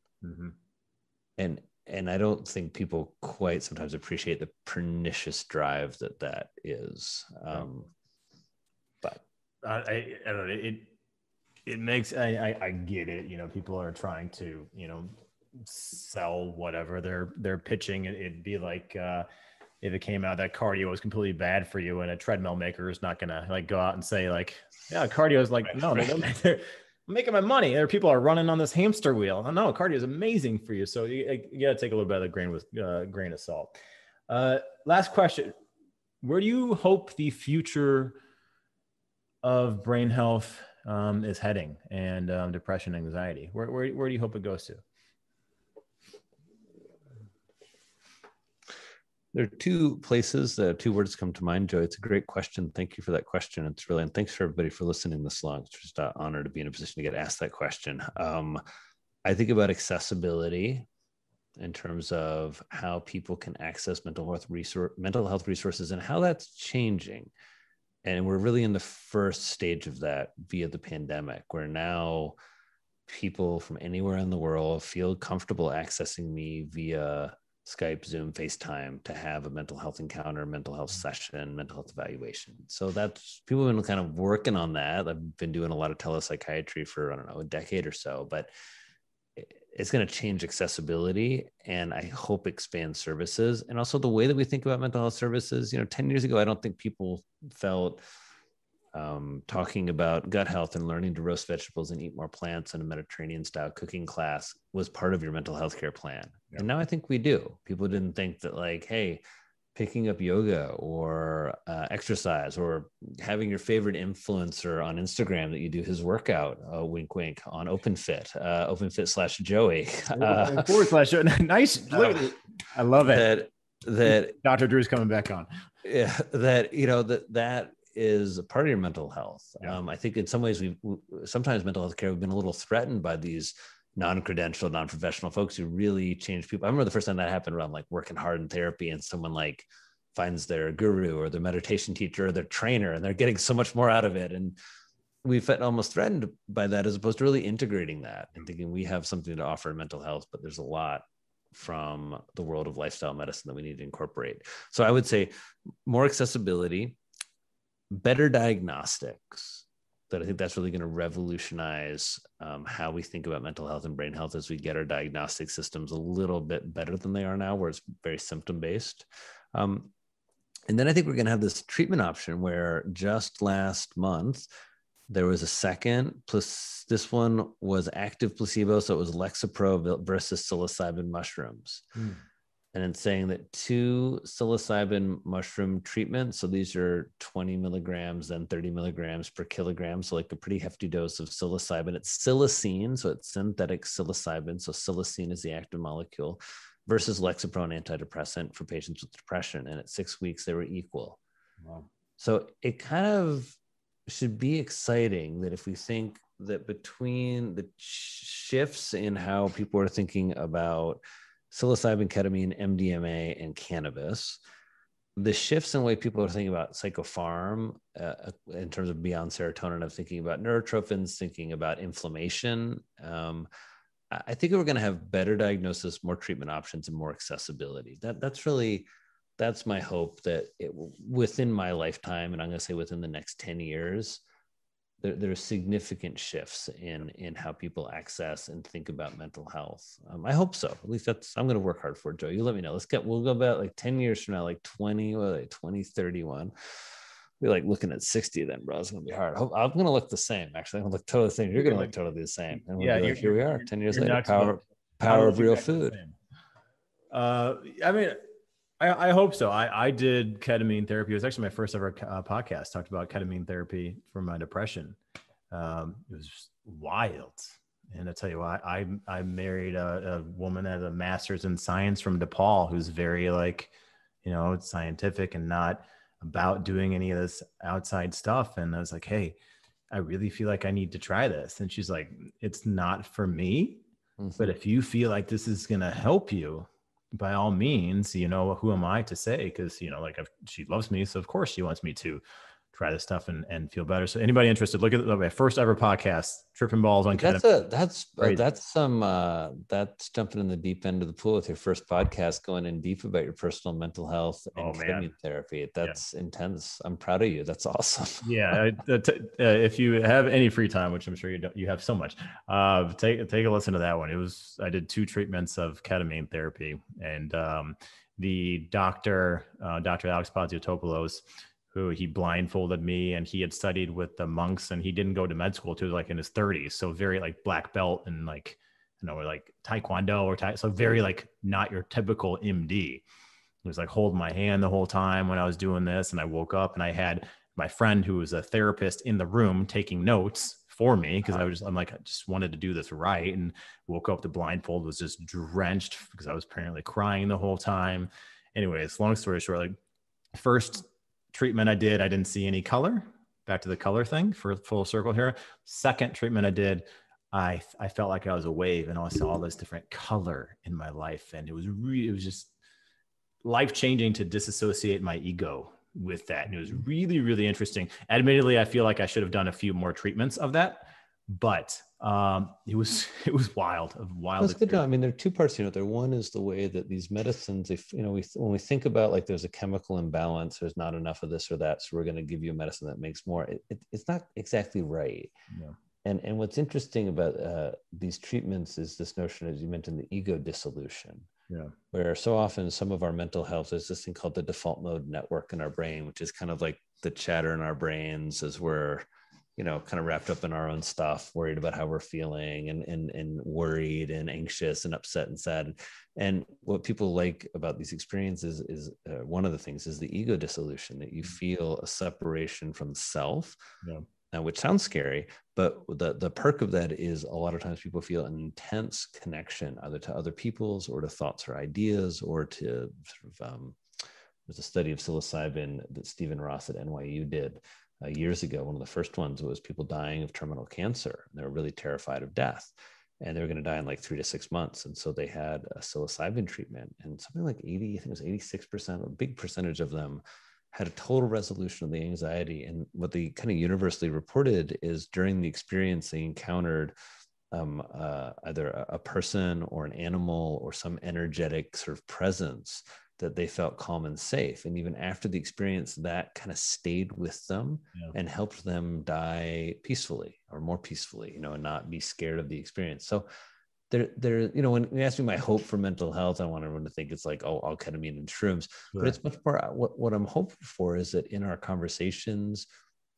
And I don't think people quite sometimes appreciate the pernicious drive that is. But I don't know, it makes, I get it. People are trying to, sell whatever they're pitching. It'd be like if it came out that cardio was completely bad for you, and a treadmill maker is not gonna like go out and say like, yeah, cardio is like, no, they're making my money. There are people are running on this hamster wheel. No, cardio is amazing for you. So you got to take a little bit of the grain of salt. Last question. Where do you hope the future of brain health is heading, and depression, anxiety? Where do you hope it goes to? There are two places, two words come to mind, Joe. It's a great question. Thank you for that question. It's really, and thanks for everybody for listening this long. It's just an honor to be in a position to get asked that question. I think about accessibility in terms of how people can access mental health resources and how that's changing. And we're really in the first stage of that via the pandemic, where now people from anywhere in the world feel comfortable accessing me via Skype, Zoom, FaceTime to have a mental health encounter, mental health session, mental health evaluation. So that's, people have been kind of working on that. I've been doing a lot of telepsychiatry for, I don't know, a decade or so, but it's going to change accessibility and I hope expand services. And also the way that we think about mental health services, 10 years ago, I don't think people felt talking about gut health and learning to roast vegetables and eat more plants and a Mediterranean style cooking class was part of your mental health care plan. Yeah. And now I think we do. People didn't think that like, hey, picking up yoga or exercise or having your favorite influencer on Instagram that you do his workout, wink, wink, on OpenFit, OpenFit/Joey. / nice. I love it. That Dr. Drew's coming back on. Yeah, that is a part of your mental health. Yeah. I think in some ways sometimes mental health care, we've been a little threatened by these non-credentialed, non-professional folks who really change people. I remember the first time that happened when I'm like working hard in therapy and someone like finds their guru or their meditation teacher or their trainer and they're getting so much more out of it. And we felt almost threatened by that as opposed to really integrating that and thinking we have something to offer in mental health, but there's a lot from the world of lifestyle medicine that we need to incorporate. So I would say more accessibility, better diagnostics, that I think that's really going to revolutionize how we think about mental health and brain health as we get our diagnostic systems a little bit better than they are now, where it's very symptom-based. And then I think we're going to have this treatment option where just last month, there was a second, plus this one was active placebo. So it was Lexapro versus psilocybin mushrooms. Mm. And it's saying that 2 psilocybin mushroom treatments, so these are 20 milligrams, then 30 milligrams per kilogram. So like a pretty hefty dose of psilocybin. It's psilocine, so it's synthetic psilocybin. So psilocine is the active molecule versus Lexapro, antidepressant for patients with depression. And at 6 weeks, they were equal. Wow. So it kind of should be exciting that if we think that between the shifts in how people are thinking about psilocybin, ketamine, MDMA, and cannabis, the shifts in the way people are thinking about psychopharm in terms of beyond serotonin, of thinking about neurotrophins, thinking about inflammation. I think we're going to have better diagnosis, more treatment options, and more accessibility. That's my hope, that within my lifetime, and I'm going to say within the next 10 years, there are significant shifts in how people access and think about mental health. I hope so. At least I'm going to work hard for it, Joe. You let me know. We'll go about like 10 years from now, like 2031. We're like looking at 60 then, bro. It's going to be hard. I'm going to look the same. Actually, I'm going to look totally the same. You're going to look totally the same. And we'll be like, here we are 10 years later. Power of real food. I mean, I hope so. I did ketamine therapy. It was actually my first ever podcast. Talked about ketamine therapy for my depression. It was wild. And I tell you what, I married a woman that has a master's in science from DePaul, who's very scientific and not about doing any of this outside stuff. And I was like, hey, I really feel like I need to try this. And she's like, it's not for me, but if you feel like this is going to help you, by all means, who am I to say? Because, she loves me. So of course she wants me to try this stuff and feel better. So anybody interested, look at my first ever podcast, Tripping Balls on ketamine. That's jumping in the deep end of the pool with your first podcast, going in deep about your personal mental health and ketamine therapy. That's intense. I'm proud of you. That's awesome. Yeah. If you have any free time, which I'm sure you have so much, take a listen to that one. I did 2 treatments of ketamine therapy, and the doctor, Dr. Alex Paziotopoulos, who he blindfolded me, and he had studied with the monks, and he didn't go to med school till like in his 30s. So very like black belt and like, like Taekwondo so very like not your typical MD. He was like holding my hand the whole time when I was doing this. And I woke up and I had my friend who was a therapist in the room taking notes for me because I'm like, I just wanted to do this right. And woke up, the blindfold was just drenched because I was apparently crying the whole time. Anyways, long story short, like first treatment I did, I didn't see any color. Back to the color thing for full circle here. Second treatment I did, I felt like I was a wave and I saw all this different color in my life. And it was just life changing to disassociate my ego with that. And it was really, really interesting. Admittedly, I feel like I should have done a few more treatments of that, but it was wild. That's good. I mean, there are two parts. There one is the way that these medicines, if when we think about like there's a chemical imbalance, there's not enough of this or that, so we're going to give you a medicine that makes more. It's not exactly right. Yeah. And what's interesting about these treatments is this notion, as you mentioned, the ego dissolution. Yeah. Where so often some of our mental health is this thing called the default mode network in our brain, which is kind of like the chatter in our brains as we're, kind of wrapped up in our own stuff, worried about how we're feeling and worried and anxious and upset and sad. And what people like about these experiences is one of the things is the ego dissolution, that you feel a separation from self. Yeah. Now, which sounds scary, but the perk of that is a lot of times people feel an intense connection either to other people's or to thoughts or ideas or to there's a study of psilocybin that Stephen Ross at NYU did years ago. One of the first ones was people dying of terminal cancer. They were really terrified of death and they were going to die in like 3 to 6 months. And so they had a psilocybin treatment and something like 80, I think it was 86%, a big percentage of them had a total resolution of the anxiety. And what they kind of universally reported is during the experience, they encountered either a person or an animal or some energetic sort of presence that they felt calm and safe. And even after the experience, that kind of stayed with them and helped them die peacefully or more peacefully, and not be scared of the experience. So there, when you ask me my hope for mental health, I want everyone to think it's like, all ketamine and shrooms, but it's much more, what I'm hoping for is that in our conversations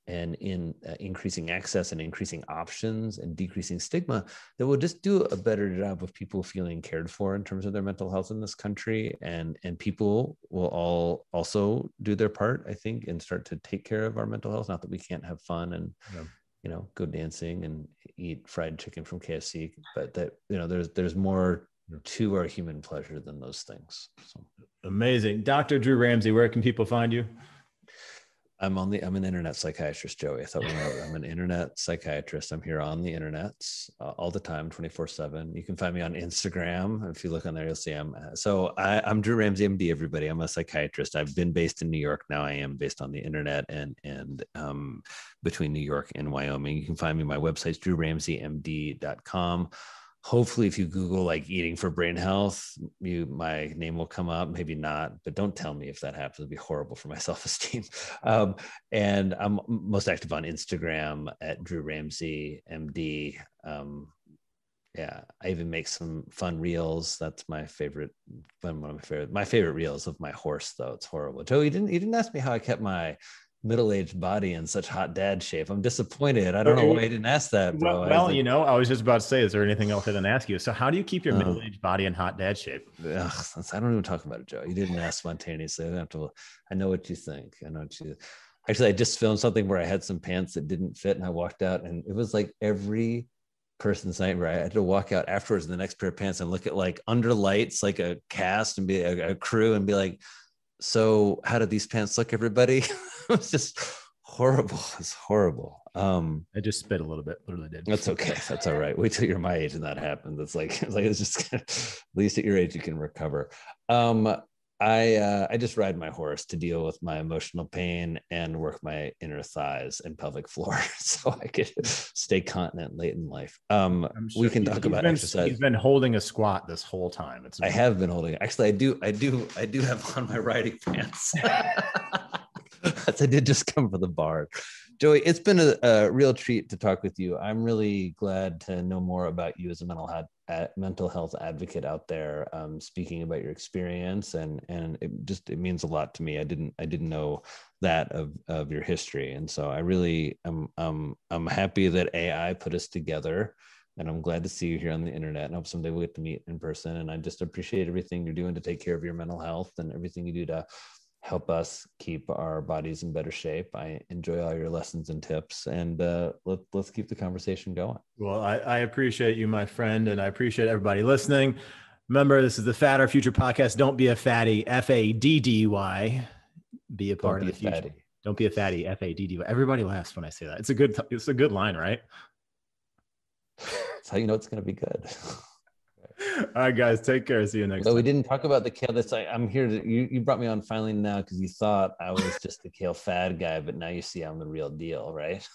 and in increasing access and increasing options and decreasing stigma, that we'll just do a better job of people feeling cared for in terms of their mental health in this country. And people will all also do their part, I think, and start to take care of our mental health. Not that we can't have fun and, go dancing and eat fried chicken from KFC, but that, there's more to our human pleasure than those things. So. Amazing. Dr. Drew Ramsey, where can people find you? I'm an internet psychiatrist, Joey. I thought I'm an internet psychiatrist. I'm here on the internet all the time, 24/7. You can find me on Instagram. If you look on there, you'll see I'm Drew Ramsey, MD, everybody. I'm a psychiatrist. I've been based in New York. Now I am based on the internet and between New York and Wyoming. You can find me. My website's drewramseymd.com. Hopefully, if you Google like eating for brain health, my name will come up, maybe not, but don't tell me if that happens. It'd be horrible for my self-esteem. And I'm most active on Instagram at Drew Ramsey MD. I even make some fun reels. That's my favorite. My favorite reels of my horse, though. It's horrible. Joe, you didn't ask me how I kept my middle-aged body in such hot dad shape. I'm disappointed. I don't know why I didn't ask that, bro. Well, I was just about to say, is there anything else I didn't ask you? So how do you keep your middle-aged body in hot dad shape? I don't even talk about it, Joe. You didn't ask spontaneously. I know what you think. Actually, I just filmed something where I had some pants that didn't fit and I walked out and it was like every person's nightmare. I had to walk out afterwards in the next pair of pants and look at like under lights, like a cast and be a crew and be like, so how did these pants look, everybody? It's just horrible. It's horrible. I just spit a little bit. Literally did. That's okay. That's all right. Wait till you're my age and that happens. It's just at least at your age you can recover. I just ride my horse to deal with my emotional pain and work my inner thighs and pelvic floor so I could stay continent late in life. We can talk about exercise. You've been holding a squat this whole time. I have been holding. Actually, I do have on my riding pants. I did just come for the bar. Joey, it's been a real treat to talk with you. I'm really glad to know more about you as a mental health advocate out there, speaking about your experience, and it means a lot to me. I didn't know that of your history, and so I really I'm happy that AI put us together And I'm glad to see you here on the internet, and hope someday we'll get to meet in person. And I just appreciate everything you're doing to take care of your mental health and everything you do to help us keep our bodies in better shape. I enjoy all your lessons and tips, and let's keep the conversation going. Well, I appreciate you, my friend, and I appreciate everybody listening. Remember, this is the Fatter Future podcast. Don't be a fatty, FADDY. Be a part of the future. Fatty. Don't be a fatty, FADDY. Everybody laughs when I say that. It's a good line, right? That's how you know it's going to be good. All right, guys, take care. See you next time. We didn't talk about the kale. I'm here to, you brought me on finally now because you thought I was just the kale fad guy, but now you see I'm the real deal, right?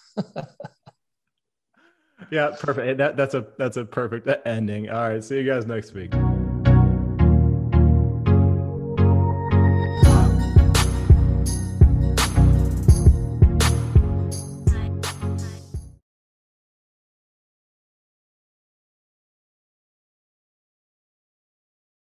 Yeah, perfect. That's a perfect ending. All right, see you guys next week.